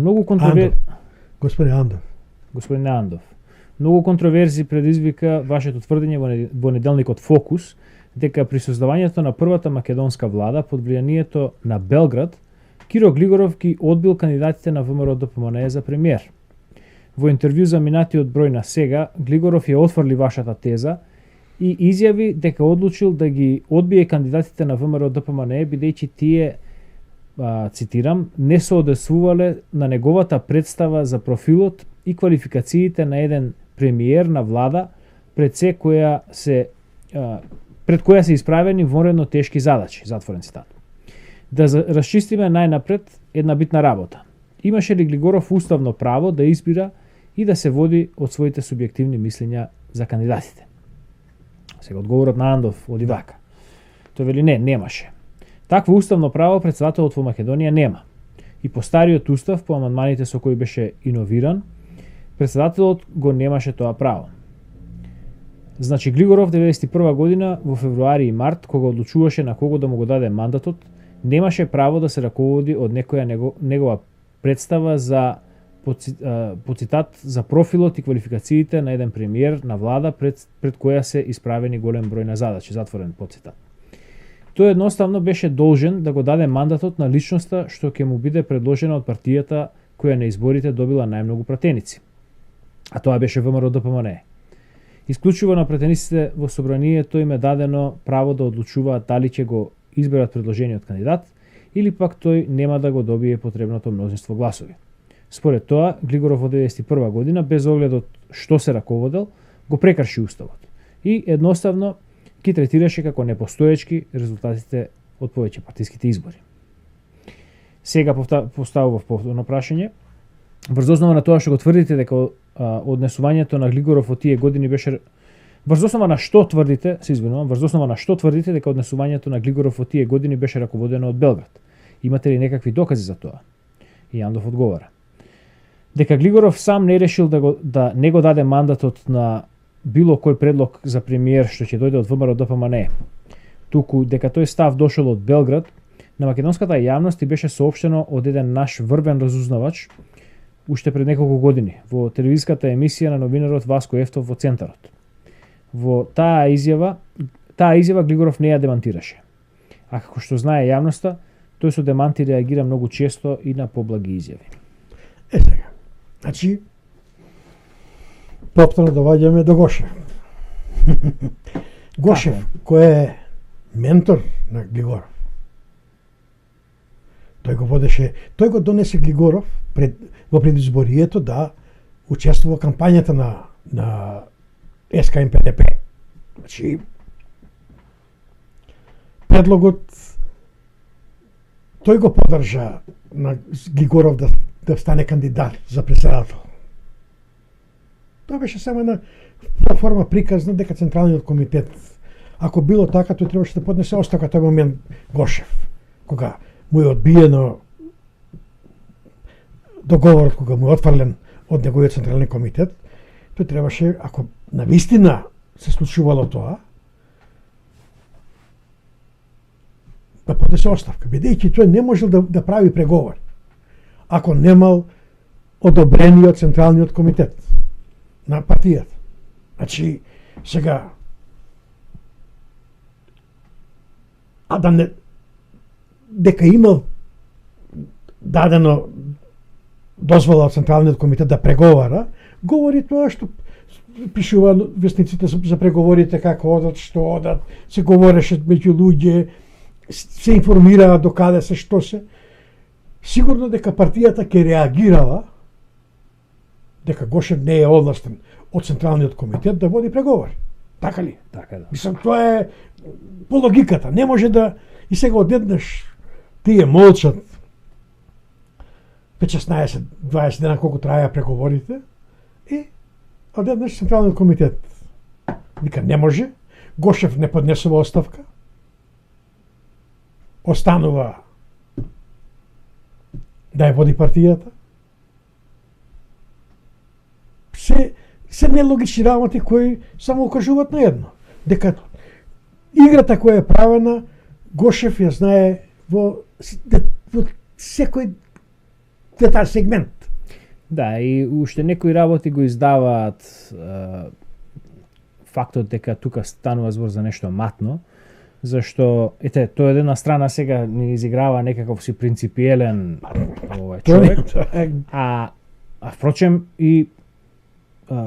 Господин Андов, многу контроверзи предизвика вашето тврдење во неделникот Фокус дека при создавањето на првата македонска влада под влијанието на Белград, Киро Глигоров ги одбил кандидатите на ВМРО ДПМНЕ за премиер. Во интервју за минатиот број на Сега, Глигоров ја отфрли вашата теза и изјави дека одлучил да ги одбие кандидатите на ВМРО ДПМНЕ бидејќи тие, цитирам, не се одесувале на неговата представа за профилот и квалификациите на еден премиер на влада пред која се исправени вонредно тешки задачи, затворен цитат. Да расчистиме најнапред една битна работа. Имаше ли Глигоров уставно право да избира и да се води од своите субјективни мислења за кандидатите? Сега одговорот на Андов оди вака. Тој вели немаше. Такво уставно право председателот во Македонија нема. И по стариот устав, по амандманите со кои беше иновиран, председателот го немаше тоа право. Значи Глигоров 91 година во февруари и март, кога одлучуваше на кого да му го даде мандатот, немаше право да се раководи од некоја негова представа за по цитат за профилот и квалификациите на еден премиер на влада пред која се исправени голем број на задачи, затворен по цитат. Тој едноставно беше должен да го даде мандатот на личноста што ќе му биде предложена од партијата која на изборите добила најмногу пратеници. А тоа беше ВМРО-ДПМНЕ. Исклучиво на пратениците во собранието им е дадено право да одлучуваат дали ќе го изберат предложениот кандидат или пак тој нема да го добие потребното мнозинство гласови. Според тоа, Глигоров во 1991 година, без оглед од што се раководел, го прекрши уставот и едноставно ги третираше како непостоечки резултатите од повеќе партиските избори. Сега поставував повторно прашање. Врз основа на тоа што го тврдите дека однесувањето на Глигоров во тие години беше врз основа на што тврдите дека однесувањето на Глигоров во тие години беше раководено од Белград? Имате ли некакви докази за тоа? И Јандов одговара дека Глигоров сам не решил да не го даде мандатот на било кој предлог за премиер што ќе дојде од ВМРО-ДПМНЕ, туку дека тој став дошол од Белград, на македонската јавност и беше соопштено од еден наш врвен разузнавач уште пред неколку години во телевизиската емисија на новинарот Васко Ефтов во Центарот. Во таа изјава Глигоров не ја демантираше. А како што знае јавноста, тој со деманти реагира многу често и на поблаги изјави. Сега. Значи, повторно доваѓаме до Гошев. Гошев, кој е ментор на Глигоров. Тој го донесе Глигоров во предизборието да учествува кампањата на СКМПДП. Значи, предлогот тој го поддржа на Глигоров да стане кандидат за претседател. Тоа беше само една форма приказна дека Централниот комитет, ако било така, тој требаше да поднесе оставка тој момент Гошев, кога му е одбиено договорот, кога му е отфрлен од неговиот Централен комитет, тој требаше, ако навистина се случувало тоа, да поднесе оставка, бидејќи тој не можел да прави преговор ако немал одобрениот Централниот комитет на партијата. Значи, сега, дека имал дадено дозвола од Централниот комитет да преговара, говори тоа што пишува вестниците за преговорите, како одат, што одат, се говореше меѓу луѓе, се информираа до каде се, што се. Сигурно дека партијата ќе реагирала дека Гошев не е овластен од Централниот комитет да води преговори. Така ли? Така да. Мислам, тоа е по логиката. Не може да... И сега одеднаш тие молчат 5-16-20 дена колку траја преговорите и одеднаш Централниот комитет вика не може, Гошев не поднесува оставка, останува да ја води партијата. Се нелогични работи кои само укажуваат на едно. Дека играта која е правена, Гошев ја знае во секој детал сегмент. Да, и уште некои работи го издаваат фактот дека тука станува збор за нешто матно, зашто, тоа е една страна сега ни изиграва некаков си принципиелен човек, а впрочем и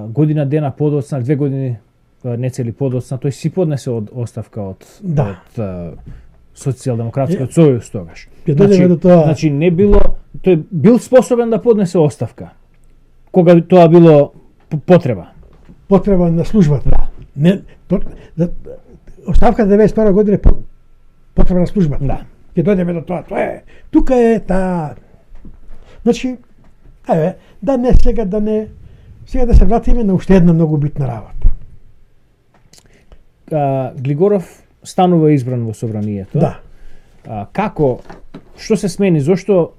година дена подоцна, 2 години нецели подоцна, тој си поднесе оставка од Социјалдемократскиот сојуз тогаш. Значи не било, тој бил способен да поднесе оставка кога тоа било потреба. Потреба на службата. Да. Не, оставката 91 година е потреба на службата. Да. Ќе дојдеме до тоа. Тоа е. Тука е таа. Значи, сега да се вратиме на уште една многу битна работа. Глигоров станува избран во собранието. Да. Како, што се смени, зошто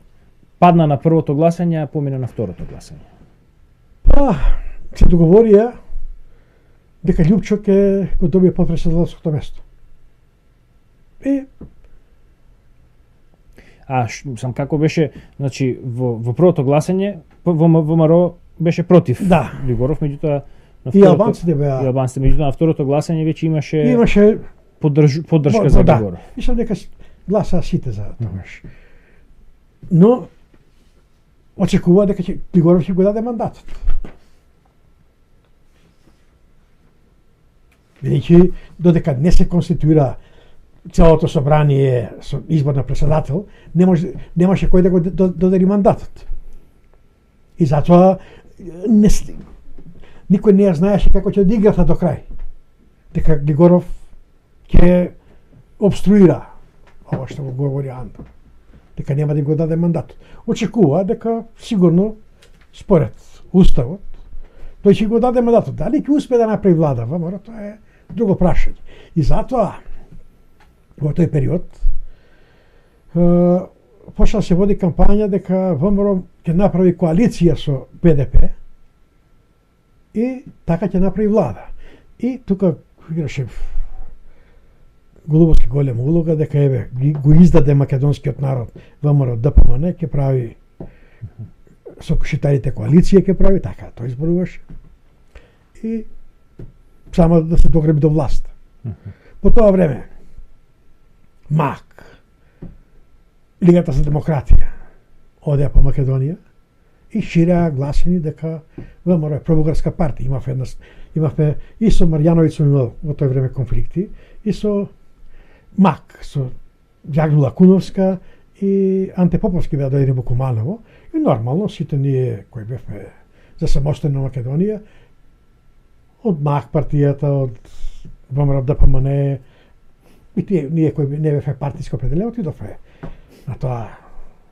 падна на првото гласање, а помина на второто гласање? Се договорија дека Љупчо ќе го добие потпредседателското место. Мислам како беше, значи во првото гласање ВМРО беше против Глигоров, меѓутоа на и албанците беа. И албанците, меѓутоа на второто гласање веќе имаше поддршка за Глигоров. Мислам дека гласаа сите за тогаш. Но очекува дека Глигоров ќе го даде мандатот. Бидејќи додека не се конституира целото собрание со избор на председател, немаше кој да го додели мандатот. И затоа никој не знаеше како ќе одиграта до крај. Дека Глигоров ќе обструира ова што го говори Андо. Дека нема да го даде мандатот. Очекува дека сигурно според уставот тој ќе го даде мандатот. Дали ќе успее да направи влада, ВМРО, тоа е друго прашање. И затоа во тој период почна се води кампања дека ВМРО ќе направи коалиција со БДП и така ќе направи влада. И тука играше Голубовски голема улога дека го издаде македонскиот народ ВМРО ДПМН ќе прави со кушитарите коалиција ќе прави, така тој зборуваше. И само да се догреби до власт. По тоа време МАК, Лигата за демократија, одеа по Македонија и ширеа гласини дека ВМРО е пробугарска партија. Имавме и со Марјановиќ сум имал во тој време конфликти, и со МАК, со Јагнула Куновска и Анте Поповски беа дојдени во Куманово. И нормално сите ние кои бевме за самостојна Македонија, од МАК партијата, од ВМРО ДПМН, и тие ние кои не бевме партиски определени, отидовме на тоа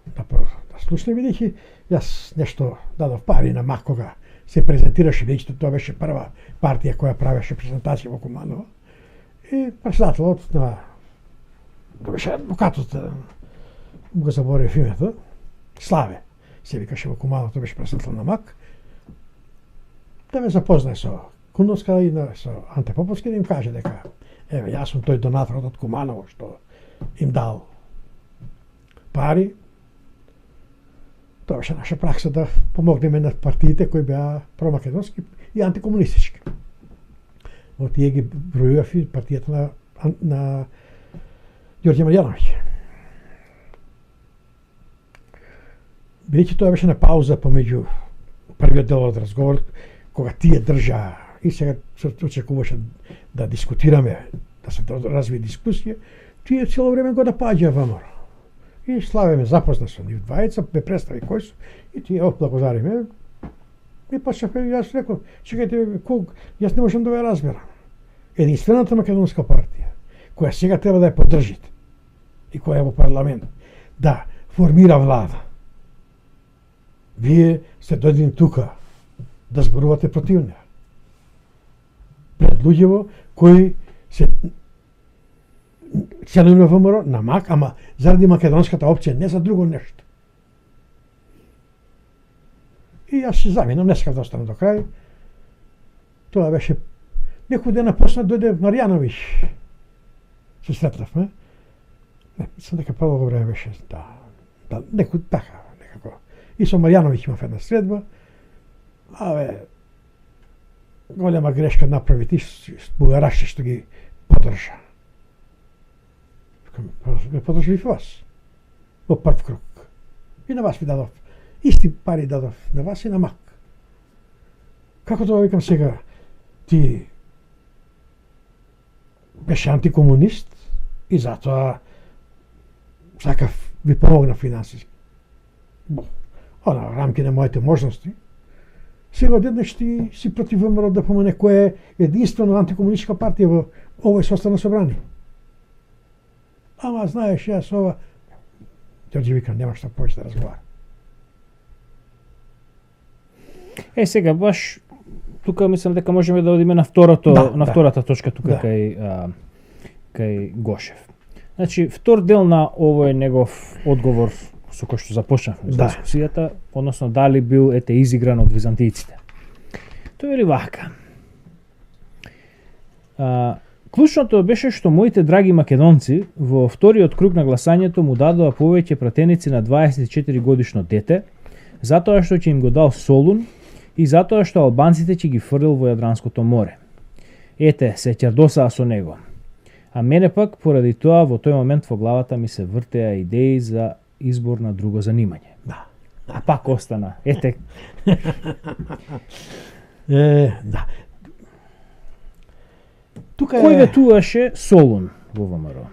да слушнеме, бидејќи јас нешто дадов пари на МАК кога се презентираше, бидејќи тоа беше прва партија која правеше презентација во Куманово. И председателот на беше адвокатот, го заборев името, Славе, се викаше во Куманово, тој беше председател на МАК, да ме запознае со Куновска и со Анте Поповски, да им каже дека еве, јас сум тој донатор од Куманово што им дал пари. Тоа беше наша пракса да помогнеме на партиите кои беа промакедонски и антикомунистички. Во тие ги бројував и партијата на Ѓорѓе Марјановиќ. Бидејќи тоа беше на пауза помеѓу првиот дел од разговор, кога тие држаа и сега се очекуваше да дискутираме, да се разви дискусија, тие цело време го напаѓаа ВМРО. И Славе ме запозна со нив двајца, ме представи кој су, и тие благодариме. И почнавме, јас реков, чекајте, јас не можам да ве разберам. Единствената македонска партија, која сега треба да ја поддржите, и која е во парламент, да формира влада. Вие сте дојдени тука да зборувате против неа. Пред луѓево кои се членови на ВМРО, на МАК, ама заради македонската опција, не за друго нешто. И јас се заминам, не сакав да останам до крај. Тоа беше некој дена после дојде Марјановиќ. Се сретнавме. Не, мислам дека прво време беше некој така некако. И со Марјановиќ имав една средба. Голема грешка направи ти бугараши што ги поддржа. Ме поддржа и вас. Во прв круг. И на вас ви дадов. Исти пари дадов на вас и на МАК. Како тоа викам сега? Ти беше антикомунист и затоа сакав ви помогна финансиски. На рамки на моите можности. Сега одеднаш ти си против ВМРО ДПМН, која е единствено антикомунистичка партија во овој состав на собрание. Ама знаеш, јас ова Ѓорѓе вика, нема што повеќе да разговара. Сега баш тука мислам дека можеме да одиме на втората точка тука кај Гошев. Значи, втор дел на овој негов одговор со кој што започнавме дискусијата, односно дали бил изигран од византијците. Тој вели вака. Клучното беше што моите драги македонци во вториот круг на гласањето му дадоа повеќе пратеници на 24 годишно дете, затоа што ќе им го дал Солун и затоа што албанците ќе ги фрлил во Јадранското море. Ете, се ќардосаа со него. А мене пак, поради тоа, во тој момент во главата ми се вртеа идеи за избор на друго занимање. Да. А пак остана. Ете. Да. Тука Кој ветуваше Солун во ВМРО?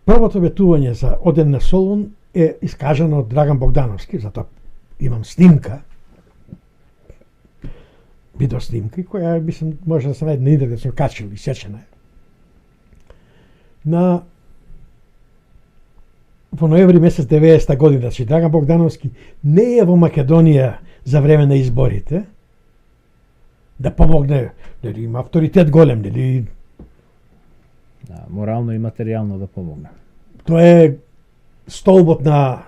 Првото ветување за оден на Солун е искажано од Драган Богдановски, затоа имам снимка, видео снимка, која мислам може да се најде на интернет, сум качил и сечена е. Во ноември месец 90 година, значи Драган Богдановски не е во Македонија за време на изборите, да помогне, дали има авторитет голем, дали Да, морално и материјално да помогне. тоа е столбот на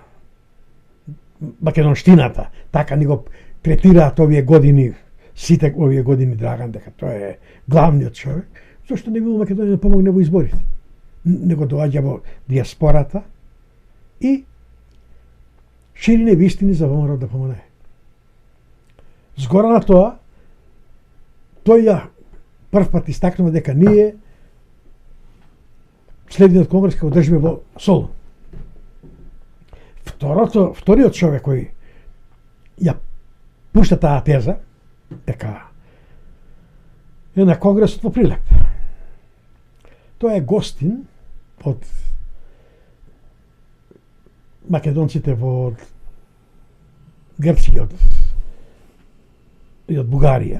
македонштината. Така ни го третираат овие години, сите овие години Драган, дека тоа е главниот човек. Зошто не било Македонија да помогне во изборите? Него доаѓа во диаспората и шири невистини за ВМРО да помогне. Згора на тоа, тој ја прв пат истакнува дека ние следниот конгрес ќе го држиме во Солун. Вториот човек кој ја пушта таа теза, дека е на конгресот во Прилеп. Тоа е гостин од македонците во Грција и од Бугарија.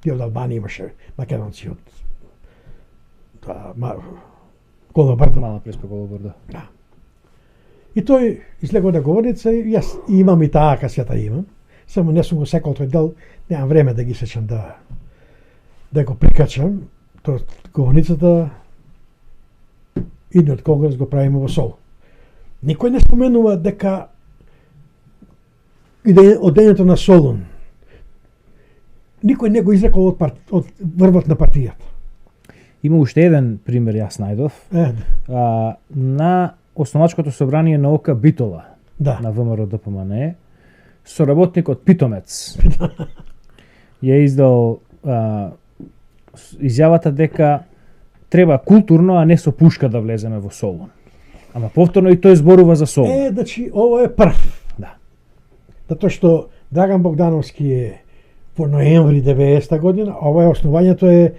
И од Албанија имаше македонци од Голо Брдо. Мала преспа Голо Брдо. Да. И тој излегува на говорница и јас имам и таа касета имам. Само не сум го секал тој дел, немам време да ги сечам да го прикачам. Тоа говорницата идниот конгрес го правиме во Сол. Никој не споменува дека одењето на Солун. Никој не го изрекол од врвот на партијата. Има уште еден пример јас најдов. На основачкото собрание на ОК Битола, Да. на ВМРО ДПМНЕ, соработникот Питомец ја издал изјавата дека треба културно, а не со пушка да влеземе во Солун. Ама повторно и тој зборува за Солун. Значи, ово е прв. Да. Затоа што Драган Богдановски е во ноември 90 година, ова е основањето е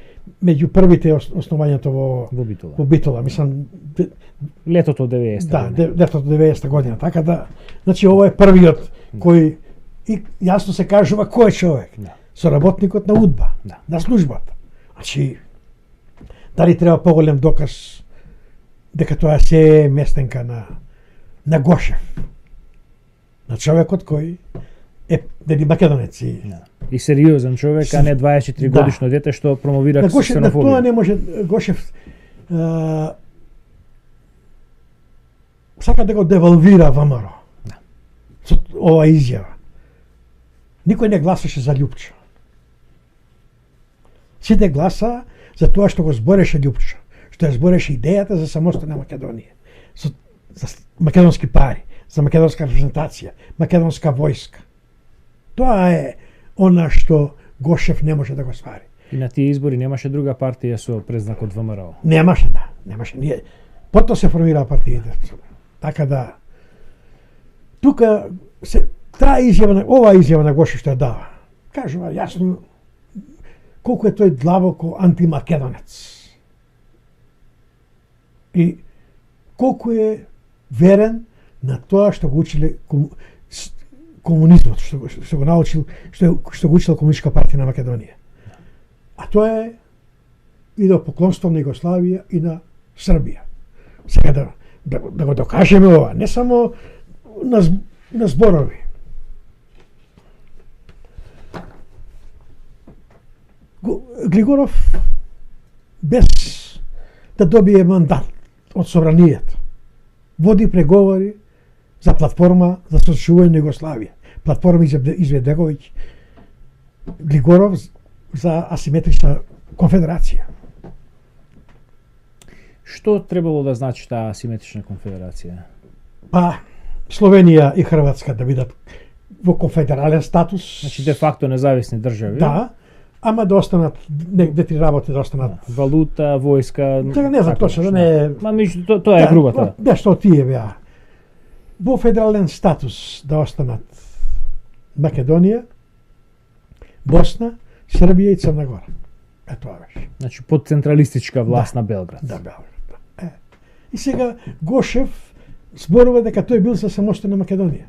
меѓу првите основањето во Битола. Во Битола, мислам Летото 90 да, година. летото 90 година. Така да, значи ова е првиот кој и јасно се кажува кој е човек. Да. Соработникот на УДБА, Да. на службата. Значи дали треба поголем доказ дека тоа се е местенка на Гошев. На човекот кој е дали македонец и Да. И сериозен човек, а не 24 Да. годишно дете што промовира на Гошев, на тоа ксенофобија. не може Гошев сака да го девалвира ВМРО. Да. Со ова изјава. Никој не гласаше за Љупчо. Сите гласа за тоа што го збореше Љупчо, што ја збореше идејата за самостојна Македонија, за македонски пари, за македонска репрезентација, македонска војска. Тоа е она што Гошев не може да го свари. И на тие избори немаше друга партија со презнакот ВМРО. Немаше, да, немаше. Ние потоа се формираа партиите. Така да тука се таа изјава, оваа изјава на Гошев што ја дава. Кажува јасно колку е тој длабоко антимакедонец. И колку е верен на тоа што го училе комунизмот, што го научил, што го учила Комунистичка партија на Македонија. А тоа е и до поклонство на Југославија и на Србија. Сега да го докажеме ова, не само на зборови. Глигоров без да добие мандат од собранието води преговори за платформа за сочувување на Југославија. Платформа Изветбеговиќ, Глигоров за асиметрична конфедерација. Што требало да значи таа асиметрична конфедерација? Па Словенија и Хрватска да бидат во конфедерален статус. Значи де факто независни држави. Да, ама да останат две-три работи да останат. Валута, војска. Сега не знам точно, да не. Ма меѓу тоа е грубата. Нешто од тие беа. Во федерален статус да останат Македонија, Босна, Србија и Црна Гора. Тоа беше. Значи под централистичка власт на Белград. Да, Белград. И сега Гошев зборува дека тој бил за самостојна Македонија.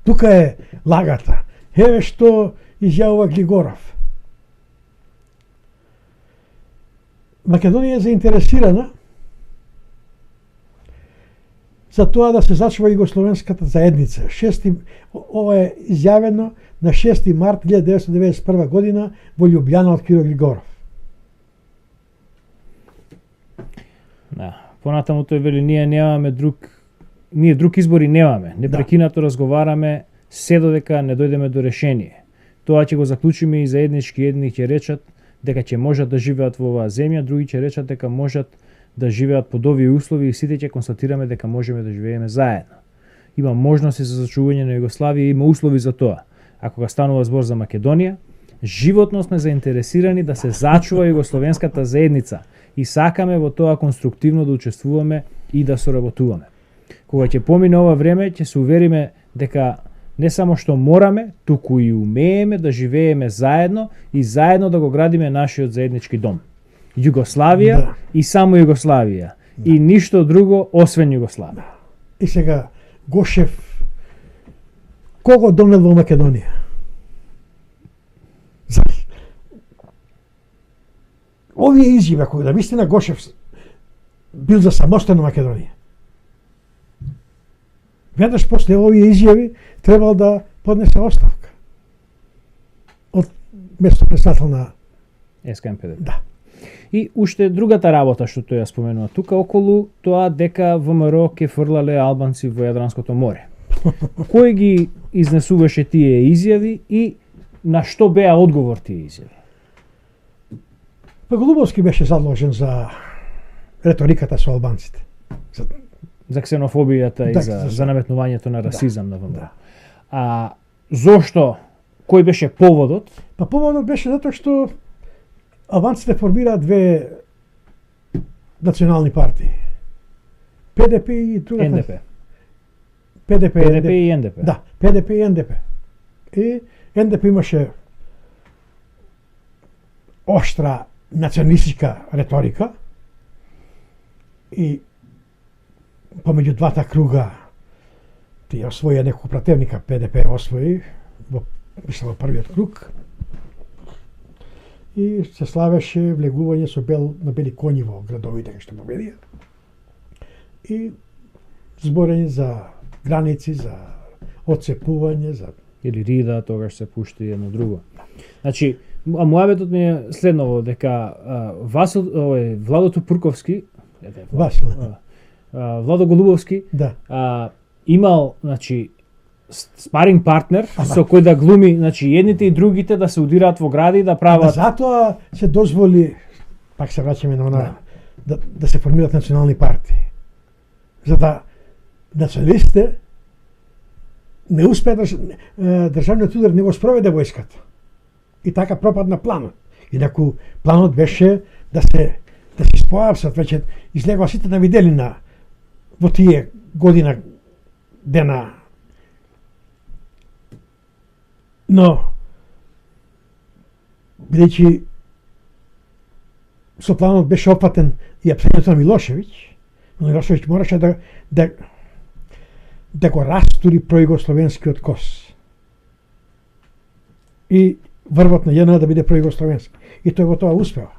Тука е лагата. Еве што изјавува Глигоров. Македонија е заинтересирана за тоа да се зачува југословенската заедница. Ова е изјавено на 6 март 1991 година во Љубљана од Киро Глигоров. Да. Понатаму тој вели ние друг избори немаме. Непрекинато разговараме се додека не дојдеме до решение. Тоа ќе го заклучиме и заеднички. Едни ќе речат дека ќе можат да живеат во оваа земја, други ќе речат дека можат да живеат под овие услови и сите ќе констатираме дека можеме да живееме заедно. Има можности за зачување на Југославија и има услови за тоа. А кога станува збор за Македонија, животно сме заинтересирани да се зачува југословенската заедница и сакаме во тоа конструктивно да учествуваме и да соработуваме. Кога ќе помине ова време, ќе се увериме дека не само што мораме, туку и умееме да живееме заедно и заедно да го градиме нашиот заеднички дом. Југославија и само Југославија. И ништо друго освен Југославија. И сега Гошев кого донел во Македонија? Овие изјави, кога вистина Гошев бил за самостојна Македонија. Веднаш после овие изјави требал да поднесе оставка од место председател на СКМПД. Да. И уште другата работа што тој ја споменува тука околу тоа дека ВМРО ќе фрлале албанци во Јадранското море. Кој ги изнесуваше тие изјави и на што беа одговор тие изјави? Па Голубовски беше задложен за реториката со албанците. За ксенофобијата Да, и за наметнувањето на расизам на ВМРО. Да. А зошто? Кој беше поводот? Па поводот беше затоа што албанците формираат две национални партии. ПДП и другата. НДП. ПДП и НДП. Да, ПДП и НДП. И НДП имаше оштра националистичка реторика и помеѓу двата круга тие освоја неколку противника, ПДП освои во првиот круг и се славеше влегување со на бели коњи во градовите кај што победија и зборење за граници, за отцепување, за или рида, тогаш се пушти едно друго. Значи, муабетот ми е следново, дека Владо Тупурковски, Владо Голубовски, да. Имал, значи, спаринг партнер со кој да глуми, значи, едните и другите да се удираат во гради и да прават. Затоа се дозволи, пак се враќаме на она, да се формираат национални партии. За да националистите не успеа државниот удар не го спроведе војската. И така пропадна планот. Инаку планот беше да се спојапсат, веќе излегува сите на виделина во тие година дена. Но бидејќи со планот беше опфатен и апсењето на Милошевиќ, Милошевиќ мораше да го растури пројугословенскиот кос. И врвот на ЈНА да биде пројугословенски. И тој во тоа успева.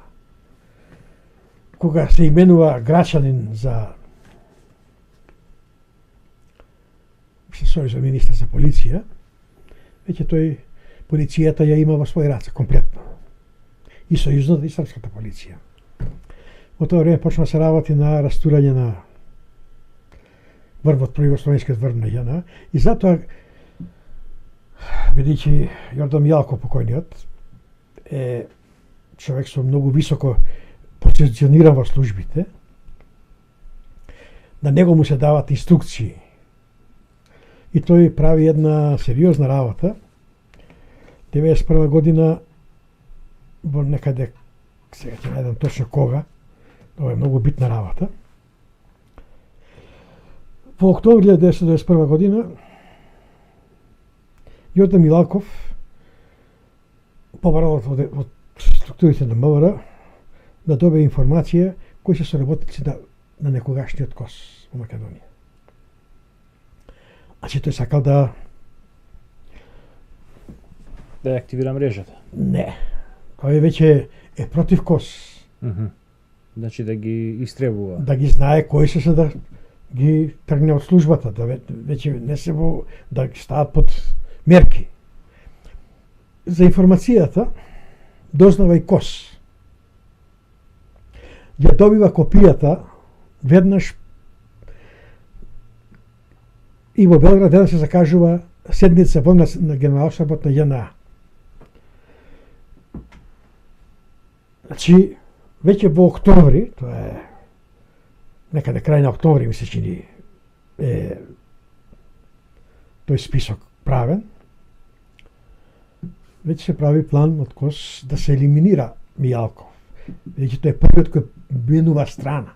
Кога се именува Грачанин за министар за полиција, веќе тој полицијата ја има во своји раце комплетно. И сојузната и српската полиција. Во тоа време почна да се работи на растурање на врвот пројугословенскиот врв на ЈНА и затоа бидејќи Јордан Мијалко покојниот е човек со многу високо позициониран во службите, на него му се дават инструкции. И тој прави една сериозна работа. 91 година во некаде, сега ќе најдам точно кога, тоа е многу битна работа. Во октомври 1991 година Јордан Милалков побарал од структурите на МВР да добие информација кои се соработници на некогашниот КОС во Македонија. Значи тој сакал да активира мрежата. Не. Тој веќе е против КОС. Значи да ги истребува. Да ги знае кои се да ги тргне од службата, да веќе не се да ги стават под мерки. За информацијата дознава и КОС. Ја добива копијата веднаш и во Белград денес се закажува седница во на Генерален штабот на ЈНА. Значи, веќе во октомври, тоа е некаде крај на октомври ми се чини тој список правен, веќе се прави план од КОС да се елиминира Мијалков. Веќе тој е првиот кој менува страна.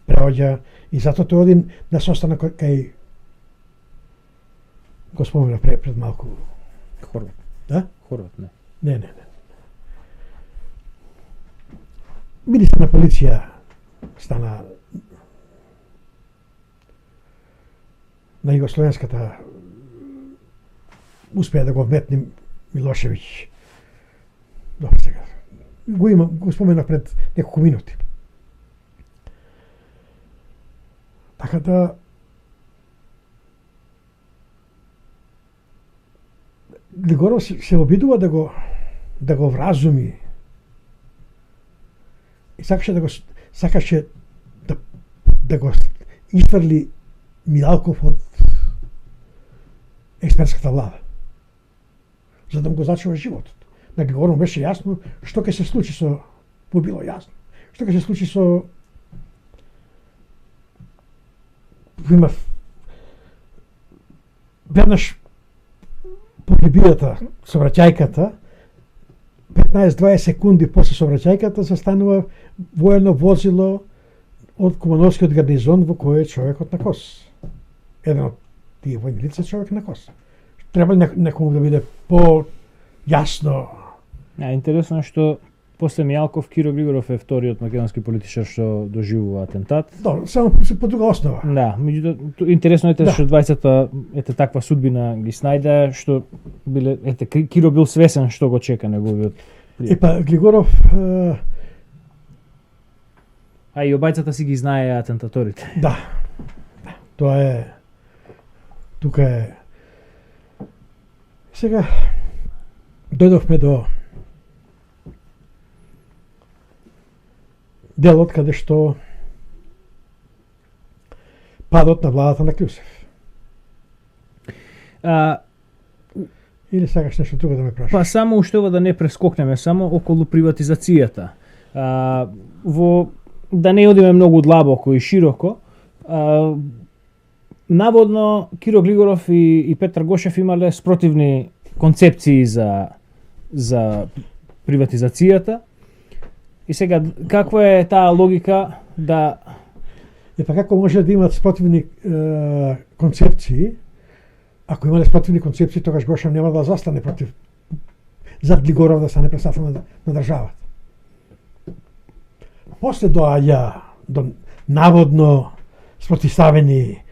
Преоѓа и затоа тој оди на состанок кај го спомена пред малку. Хорват. Да? Хорват, не. Не. Министр на полиција стана на Југословенската, успеа да го вметне Милошевиќ. Добро сега. Го спомена пред неколку минути. Така да Глигоров се обидува да го вразуми и сакаше да го изфрли Милалков од експертската влада, за да му го зачува животот. На Глигоров беше јасно што ќе се случи со, било јасно, што ќе се случи со има веднаш погибијата, сообраќајката, 15-20 секунди после сообраќајката застанува воено возило од Кумановскиот гарнизон во кој е човекот на КОС. Еден од тие војни лица човек на КОС. Треба ли некому да биде по-јасно? Интересно е што после Мијалков Киро Глигоров е вториот македонски политичар што доживува атентат. Да, само по друга основа. Да, меѓутоа интересно е што двајцата таква судбина ги снајде, што биле Киро бил свесен што го чека неговиот пријател. Епа Глигоров и обајцата си ги знае атентаторите. Да. Тоа е тука е. Сега дојдовме до делот каде што падот на владата на Клюсев. Или сакаш нешто друго да ме прашаш? Па само уште ова да не прескокнеме, само околу приватизацијата. Да не одиме многу длабоко и широко, наводно Киро Глигоров и Петар Гошев имале спротивни концепции за приватизацијата. И сега, каква е таа логика да... Епа како може да имат спротивни концепции? Ако имале спротивни концепции, тогаш Гошев нема да застане против зад Глигоров да стане председател на државата. После доаѓа до наводно спротивставени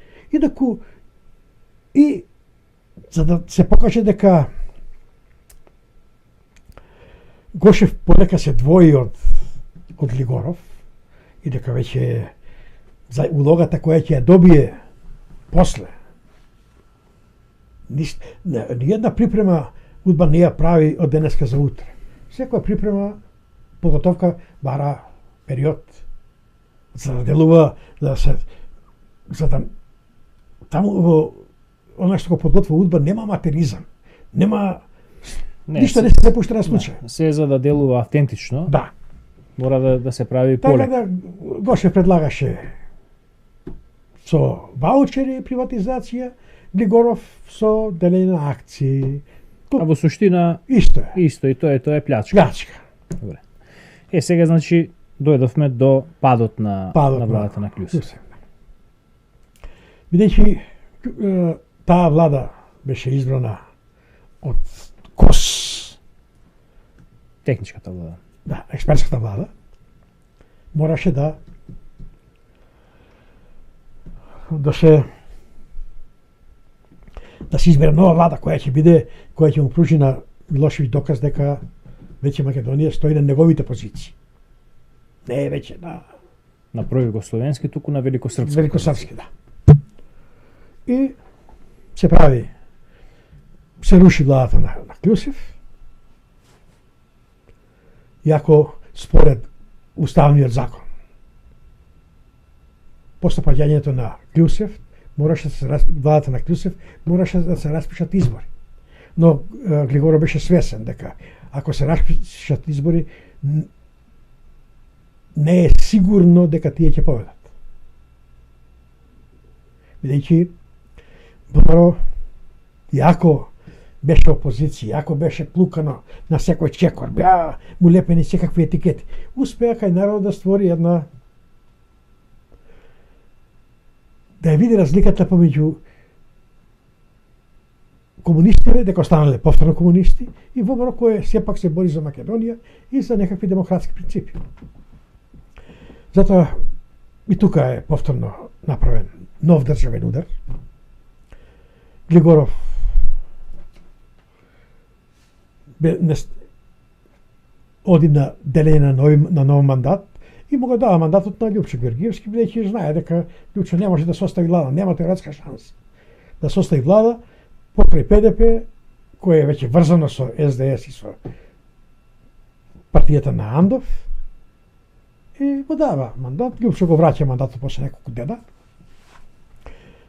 и за да се покаже дека Гошев полека се двои од Глигоров и дека веќе за улогата која ќе ја добие после ниједна припрема УДБА не ја прави од денеска за утре. Секоја припрема, подготовка бара период за да делува, за да таму во она што го подготвува УДБА нема материзам, нема Ништо не се пушта на случај. Се за да делува автентично, Да. мора да се прави Така полек. да Гошев предлагаше со ваучери приватизација, Глигоров со делење на акции. А во суштина Исто е. исто и тоа е плячка. Плячка. Добре. Сега значи дојдовме до падот на владата на Клјусев. Бидејќи таа влада беше избрана од КОС, Техничката влада. да, експертската влада, мораше да се избере нова влада која ќе му пружи на Милошевиќ доказ дека веќе Македонија стои на неговите позиции. Не е веќе на пројугословенски, туку на великосрпски. Великосрпски, да. И се руши владата на Клјусев, иако според уставниот закон после паѓањето на Клјусев владата на Клјусев мораше да се распишат избори. Но Глигоров беше свесен дека ако се распишат избори не е сигурно дека тие ќе победат. Бидејќи Бомаро, иако беше опозиција, иако беше плукано на секој чекор, беа му лепени секакви етикети, успеа кај народ да створи да ја види разликата помеѓу комунистите, дека останале повторно комунисти, и Бомаро кој сепак се бори за Македонија и за некакви демократски принципи. Затоа и тука е повторно направен нов државен удар. Глигоров оди на делење на нов мандат и му го дава мандатот на Љупчо Георгиевски, бидејќи знае дека Љупчо не може да состави влада, нема теоретска шанса да состави влада покрај ПДП, кој е веќе врзано со СДС и со партијата на Андов, и го дава мандат. Љупчо го враќа мандатот после неколку дена,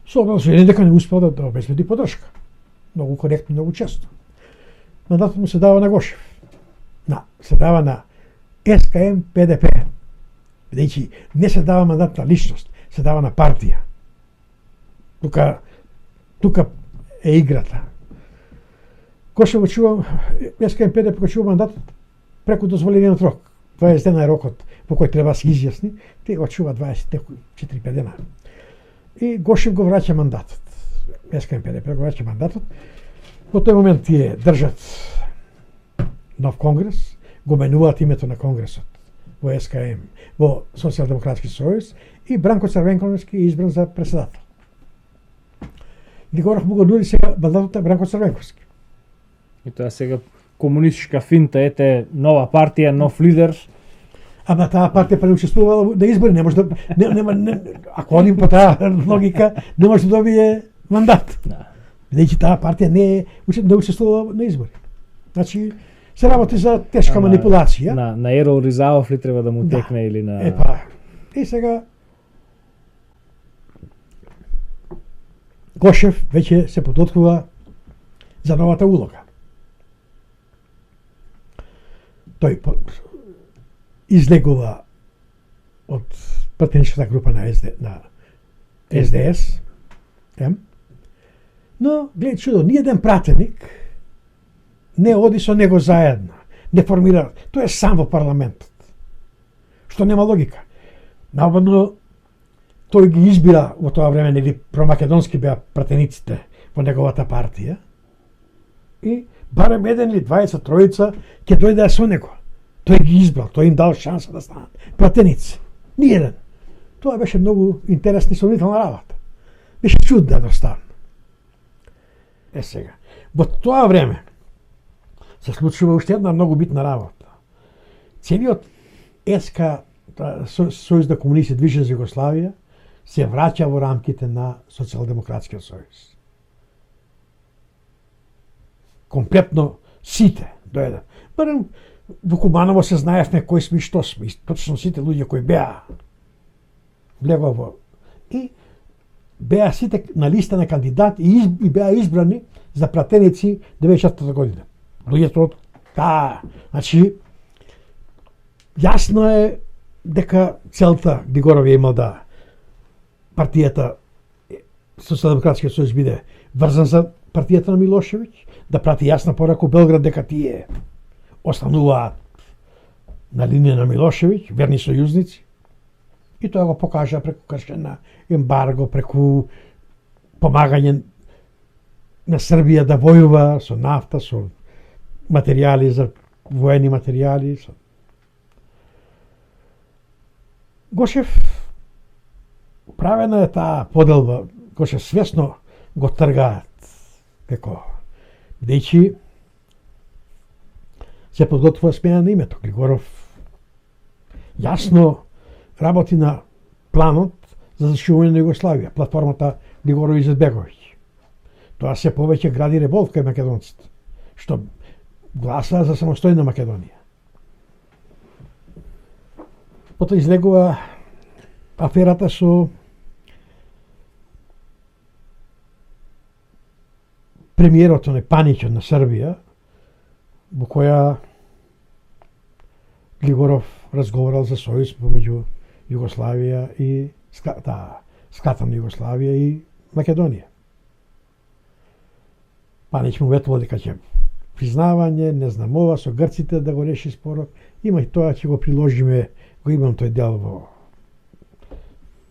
со образување дека не успел да обезбеди поддршка. Многу коректно, многу често. Мандатот му се дава на Гошев. Се дава на СКМ ПДП. Бидејќи не се дава мандат на личност, се дава на партија. Тука е играта. Гошев го чува, СКМ ПДП го чува мандатот преку дозволениот рок. 20 дена е рокот по кој треба да се изјасни, тие го чува 24-5 дена. И Гошев го враќа мандатот. СКМ ПДП го враќа мандатот. Во тој момент тие држат нов конгрес, го менуваат името на конгресот во СКМ, во Социјалдемократски сојуз, и Бранко Црвенковски е избран за председател. Глигоров му го нуди сега мандатот на Бранко Црвенковски. И тоа сега комунистичка финта, ете нова партија, нов лидер. Ама таа партија преучествувала да избори, не може да ако они по таа логика не може да добие мандат. Бидејќи таа партија не учествувала на избори. Значи се работи за тешка манипулација. На Ерол Ризавов ли треба да му текне или на И сега Гошев веќе се подготвува за новата улога. Тој излегува од пратеничката група на СДС, но гледај чудо, ниеден пратеник не оди со него заедно, не формира, тој е сам во парламентот, што нема логика. Наводно, тој ги избира во тоа време, нели промакедонски беа пратениците во неговата партија, и барем еден или двајца, тројца ќе дојдеа со него. Тој ги избрал, тој им дал шанса да станат пратеници. Ниеден. Тоа беше многу интересна и сомнителна работа. Беше чудна едноставно. Сега, во тоа време се случува уште една многу битна работа. Целиот СК, Сојуз на комунисти движен за Југославија, се враќа во рамките на Социјалдемократскиот сојуз. Комплетно сите дојдат. Барем во Куманово се знаевме кои сме и што сме. Точно сите луѓе кои беа влегово и беа сите на листа на кандидати и беа избрани за пратеници 94 година. луѓето од таа, значи јасно е дека целта Глигоров ја имал да партијата Социјалдемократскиот сојуз биде врзан за партијата на Милошевиќ, да прати јасна порака у Белград дека тие остануваат на линија на Милошевиќ, верни сојузници, и тоа го покажа преку кршење на ембарго, преку помагање на Србија да војува со нафта, со материјали за воени материјали. Гошев правена е таа поделба, Гошев свесно го тргаат како бидејќи се подготвува смена на името. Глигоров јасно работи на планот за зашивување на Југославија, платформата Глигоров Изетбеговиќ. Тоа се повеќе гради револт кај македонците, што гласа за самостојна Македонија. Потоа излегува аферата со премиерот Паничот на Србија, во која Глигоров разговарал за сојуз помеѓу Југославија и скатана Југославија и Македонија. Панич му ветувал дека ќе признавање, не знам ова, со грците да го реши спорот. Има и тоа, ќе го приложиме, го имам тој дел во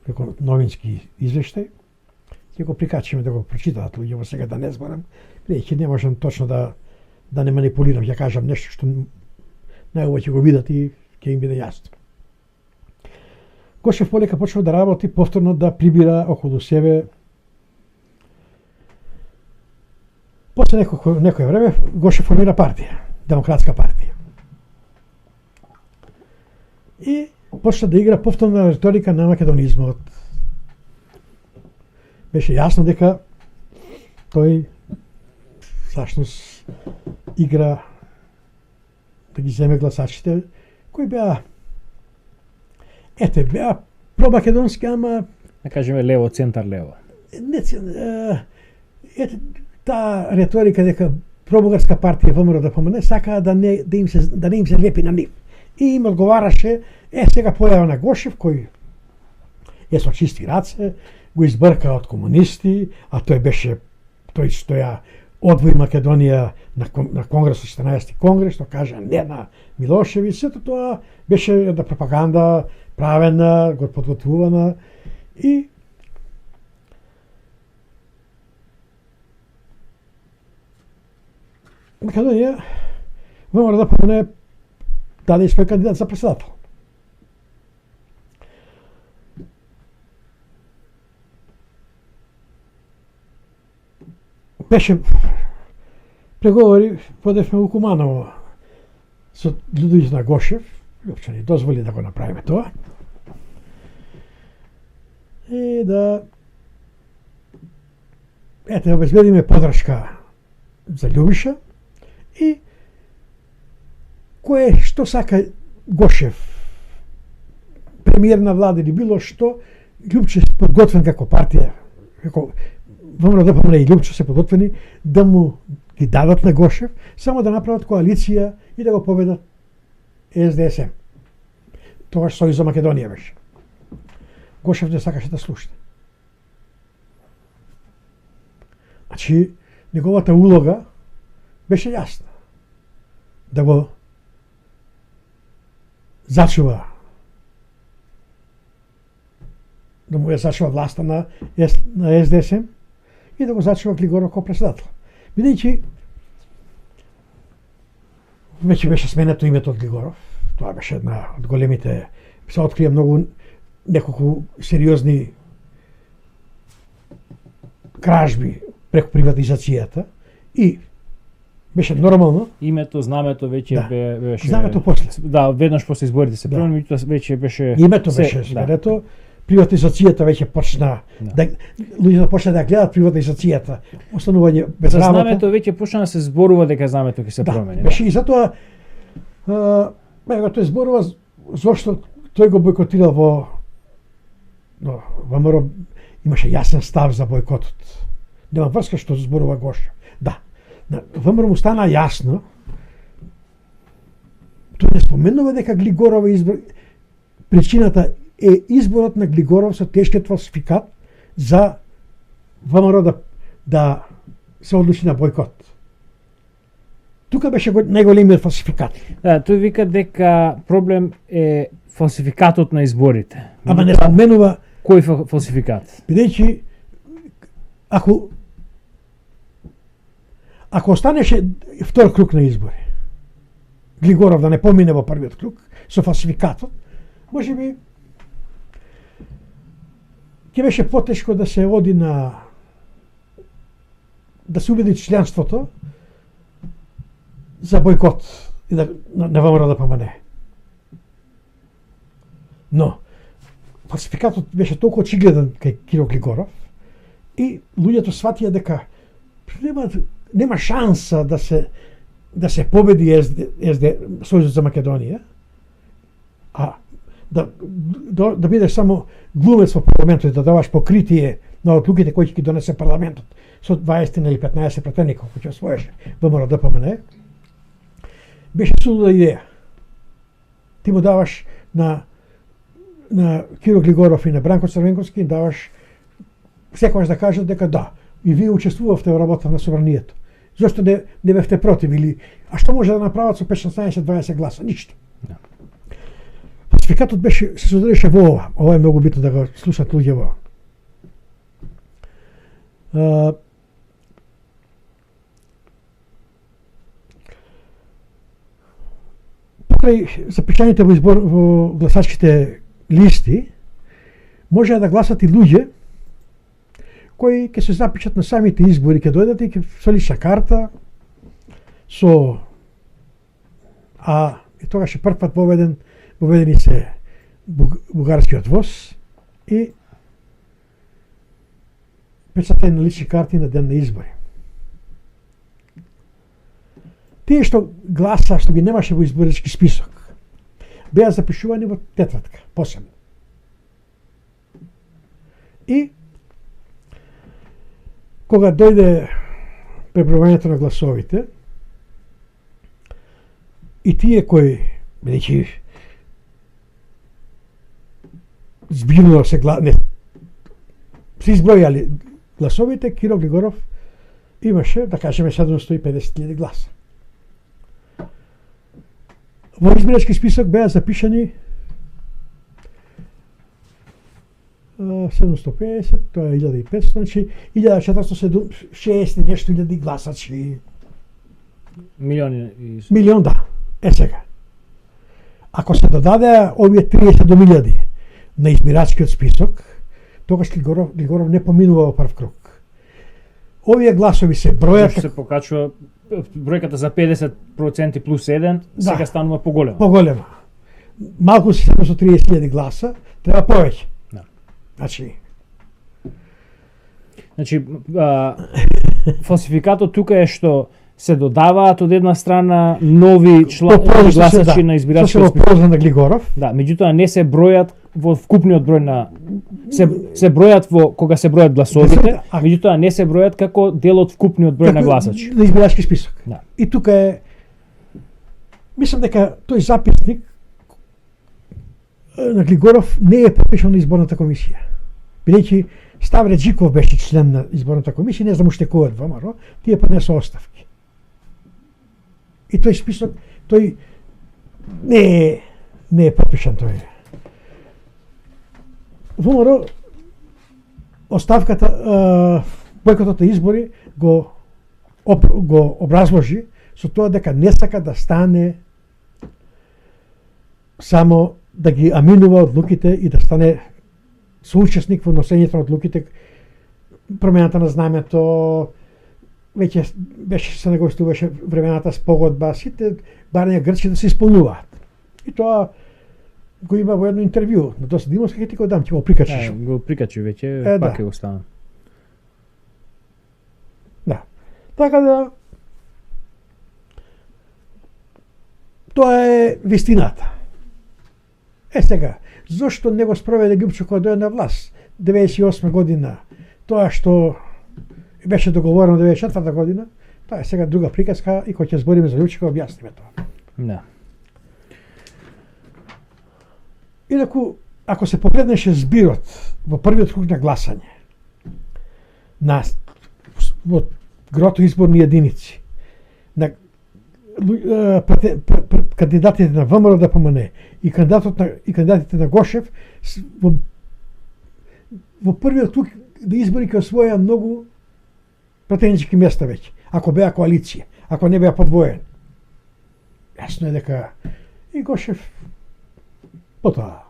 преку новински извештај, ќе го прикачиме да го прочитаат луѓе, во сега да не зборам, бидејќи не можам точно да не манипулирам, ќе кажам нешто што најубаво ќе го видат и ќе им биде јасно. Гошев полека почнува да работи, повторно да прибира околу себе. После некој време Гошев формира партија, Демократска партија. И почна да игра повторна риторика на македонизмот. Беше јасно дека тој всушност игра да ги земе гласачите кои беа беа промакедонски, ама да кажеме лево, центар лево. Таа риторика дека пробугарска партија ВМРО да помине сакаа да не им се лепи на нив. И им одговараше сега појава на Гошев кој со чисти раце, го избрка од комунисти, а тој стоја одвои Македонија на конгресот 14 конгрес, што кажа не на Милошевиќ. Сето тоа беше една пропаганда правена, го подготвувана и Македонија мора да помине даде свој кандидат за председател. Беше преговори, водевме у Куманово со луѓето на Гошев, уопште ни дозволи да го направиме тоа. И да обезбедиме подршка за Љубиша и што сака Гошев, премиер на влада или било што, Љупче подготвен како партија, како ВМРО ДПМН и Љупче се подготвени да му ги дадат на Гошев, само да направат коалиција и да го победат СДСМ. Тогаш Сојуз за Македонија беше. Гошев не сакаше да слуша. Значи, неговата улога беше јасна. Да го зачува, да му ја зачува власта на СДСМ и да го зачува Глигоров како председател. Бидејќи веќе беше сменето името од Глигоров, тоа беше една од големите, се открија неколку сериозни кражби преку приватизацијата и беше нормално. Името, знамето веќе беше. Знамето после. Да, веднаш после изборите се промени, меѓутоа веќе беше. Името беше сменето. Приватизацијата веќе почна луѓето почна да гледаат приватизацијата, останување без работа. Знамето веќе почна да се зборува дека знамето ќе се промени. Беше и затоа тој зборува зошто тој го бойкотирал во ВМРО имаше јасен став за бойкотот. Нема врска што зборува Гошев. Да. На ВМРО му стана јасно Тоа не споменува дека Глигорова избор... Причината е изборот на Глигоров со тешкиот фалсификат за ВМРО да се одлучи на бойкот. Тука беше најголемиот фалсификат. Да, тој вика дека проблем е фалсификатот на изборите. Ама не споменува кој фалсификат. Бидејќи ако останеше втор круг на избори, Глигоров да не помине во првиот круг со фалсификатот, можеби ќе беше потешко да се оди да се убеди членството за бойкот и на ВМРО да помане. Но фалсификатот беше толку очигледен кај Киро Глигоров и луѓето сватија дека нема шанса да се победи Сојузот за Македонија, а да бидеш само глумец во парламентот и да даваш покритие на одлуките кои ќе ги донесе парламентот со 20 или 15 пратеници кои ќе освоеше ВМРО ДПМН, беше сулуда идеја. Ти му даваш на Киро Глигоров и на Бранко Црвенковски даваш секогаш да кажат дека да, и вие учествувавте во работа на собранието. Зошто не бевте против или а што може да направат со 15-20 гласа? Ништо. Да. Фалсификатот се содржеше во ова. Ова е многу битно да го слушат луѓе во. Покрај запишаните во гласачките листи, може да гласат и луѓе кои ќе се запишат на самите избори, ќе дојдат и со лична карта, и тогаш е прв пат воведени се бугарскиот воз и печатени лични карти на ден на избори. Тие што гласа, што ги немаше во изборички список, беа запишувани во тетрадка, посебно. И кога дојде пребројањето на гласовите, и тие кои, бидејќи збирно се избројали гласовите, Киро Глигоров имаше, да кажеме, 750.000 гласа. Во избирачки список беа запишани 750, тоа е 1500, значи 1460 нешто илјади гласачи. Милион, да. Сега. Ако се додаде овие 30.000 на избирачкиот список, тогаш Глигоров не поминува во прв круг. Овие гласови се бројат... Зашто се покачува бројката за 50% плюс 1, сега станува поголема. Поголема. Малку се само со 30.000 гласа, треба повеќе. Да. Значи, фалсификатот тука е што се додаваат од една страна нови гласачи на избирачкиот список. Се на Глигоров. Да, меѓутоа не се бројат во вкупниот број на се бројат кога се бројат гласовите, меѓутоа не се бројат како дел од вкупниот број на гласачи. На избирачки список. Да. И тука е мислам дека тој записник на Глигоров не е подпишан на изборната комисија. Бидејќи Ставре Джиков беше член на изборната комисија, не знам уште кој од ВМРО, тие поднесо оставки. И тој список, тој не е подпишан тој. ВМРО оставката, бойкотот на избори го образложи со тоа дека не сака да стане само да ги аминува одлуките и да стане соучесник во носењето на одлуките, промената на знамето, веќе беше се наговестуваше времената спогодба, сите барања грчки да се исполнуваат. И тоа го има во едно интервју на Доста Димовска, ќе ти го дам, ќе го прикачиш. Го прикачи веќе, пак ќе го ставам. Да. Така да тоа е вистината. Сега, зошто не го спроведе Љупчо кога дојде на власт 98 година, тоа што беше договорено 94 година, тоа е сега друга приказка и кога ќе збориме за Љупчо ќе објасниме тоа. Да. Инаку, ако се погледнеше збирот во првиот круг на гласање, во грото изборни единици, на кандидатите на ВМРО ДПМН и кандидатите на Гошев, во првиот круг да избори ќе освоја многу пратенички места веќе, ако беа коалиција, ако не беа подвоен. Јасно е дека и Гошев потоа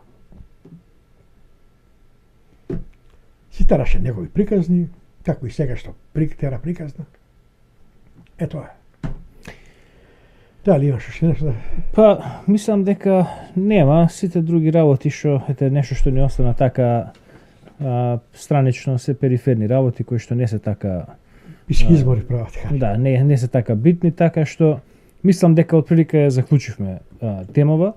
си тераше негови приказни, како и сега што тера приказна. Ето е. Дали имаш уште нешто? Па, мислам дека нема, сите други работи што ете нешто што ни остана така странично се периферни работи кои што не се така Писки избори прават така. Да, не се така битни, така што мислам дека отприлика ја заклучивме темава.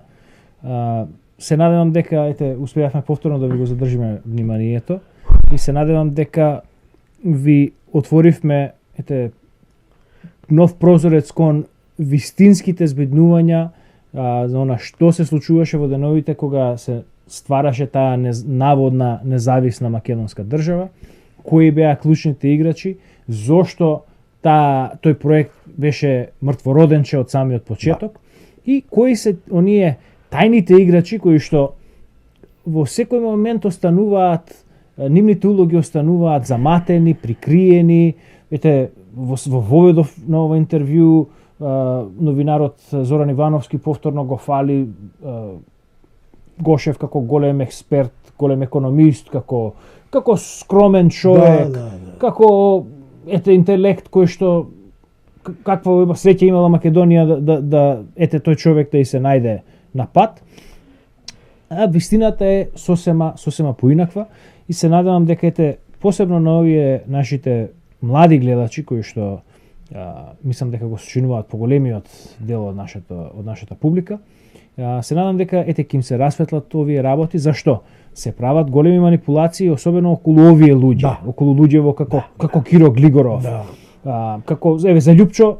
Се надевам дека ете успеавме повторно да ви го задржиме вниманието и се надевам дека ви отворивме ете нов прозорец кон вистинските збеднувања за она што се случуваше во деновите кога се ствараше таа наводна независна македонска држава, кои беа клучните играчи, зошто тој проект беше мртвороденче од самиот почеток и кои се оние тајните играчи кои што во секој момент остануваат, нивните улоги остануваат заматени, прикриени. Ете, во Воведов на ова интервју новинарот Зоран Ивановски повторно го фали Гошев како голем експерт, голем економист, како скромен човек, како ете интелект кој што каква среќа имала Македонија да ете тој човек да и се најде на пат. А вистината е сосема поинаква и се надевам дека ете посебно на овие нашите млади гледачи кои што мислам дека го сочинуваат поголемиот дел од нашата публика, се надам дека ете ќе им се расветлат овие работи. Зашто? Се прават големи манипулации, особено околу овие луѓе, околу луѓево како Киро Глигоров. Како еве за Љупчо,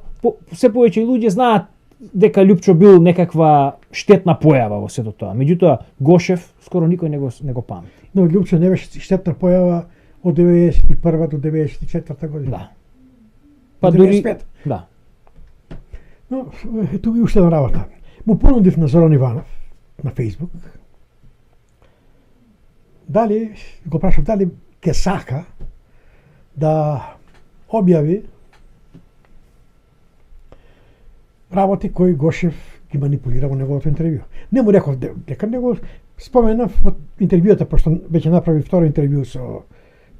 се повеќе луѓе знаат дека Љупчо бил некаква штетна појава во сето тоа. Меѓутоа Гошев скоро никој не го памти. Но Љупчо не беше штетна појава од 91 до 94 година. Да. Па дури да. Но тука и уште една работа. Му понудив на Зоран Иванов на Facebook. Дали го прашав дали ќе сака да објави работи кои Гошев ги манипулира во неговото интервју. Не му реков дека него споменав во интервјуата, пошто веќе направи второ интервју со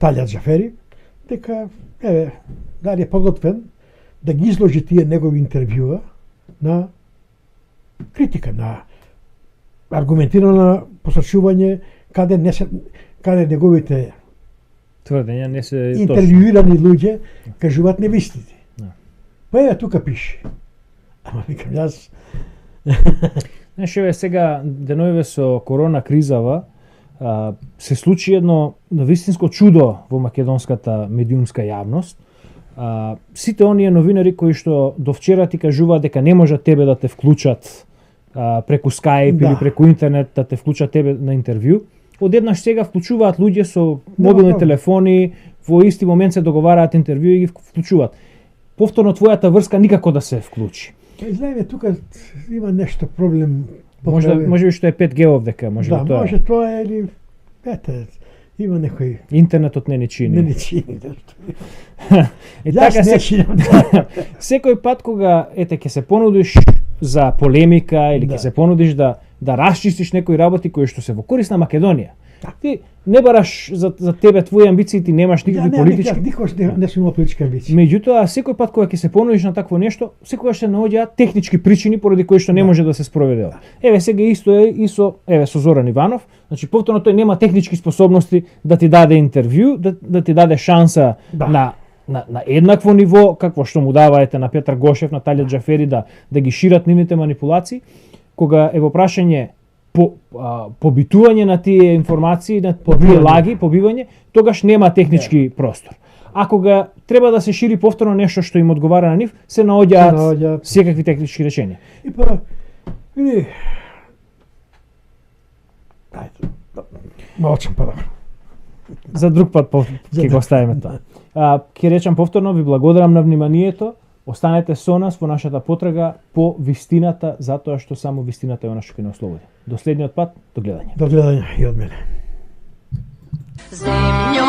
Талјат Джафери, дека еве дали е подготвен да ги изложи тие негови интервјуа на критика, на аргументирано посочување каде неговите тврдења не се интервјуирани луѓе кажуваат невистини. Па еве тука пише. Ама викам јас Знаеш, еве сега деновиве со корона кризава се случи едно вистинско чудо во македонската медиумска јавност. Сите оние новинари кои што до вчера ти кажуваат дека не можат тебе да те вклучат преку Skype или преку интернет да те вклучат тебе на интервју, одеднаш сега вклучуваат луѓе со мобилни телефони, во исти момент се договараат интервју и ги вклучуваат. Повторно твојата врска никако да се вклучи. Знаеме, тука има нешто проблем. Може би што е 5G овдека, може да, тоа. Може тоа или ете, има некој интернетот не ни чини. Не ни чини. И така секој пат кога ете ќе се понудиш за полемика или ќе се понудиш да расчистиш некои работи кои што се во корист на Македонија. Ти не бараш за тебе твои амбиции, ти немаш никакви политички. Никош не сум имал политички амбиции. Меѓутоа, секој пат кога ќе се понудиш на такво нешто, секогаш се наоѓаат технички причини поради кои што не може да се спроведе. Еве сега исто е и со Зоран Иванов, значи повторно тој нема технички способности да ти даде интервју, да ти даде шанса на еднакво ниво какво што му даваете на Петар Гошев, на Талјат Джафери да ги шират нивните манипулации, кога е во прашање побитување на тие информации, на тие лаги, побивање, тогаш нема технички простор. А кога треба да се шири повторно нешто што им одговара на нив, се наоѓаат секакви технички решенија. И па, види, Молчам, па добро. За друг пат ќе го оставиме тоа. Ќе речам повторно, ви благодарам на вниманието. Останете со нас во нашата потрага по вистината, затоа што само вистината е она што ќе не ослободи. До следниот пат, до гледање. До гледање и од мене. Земјо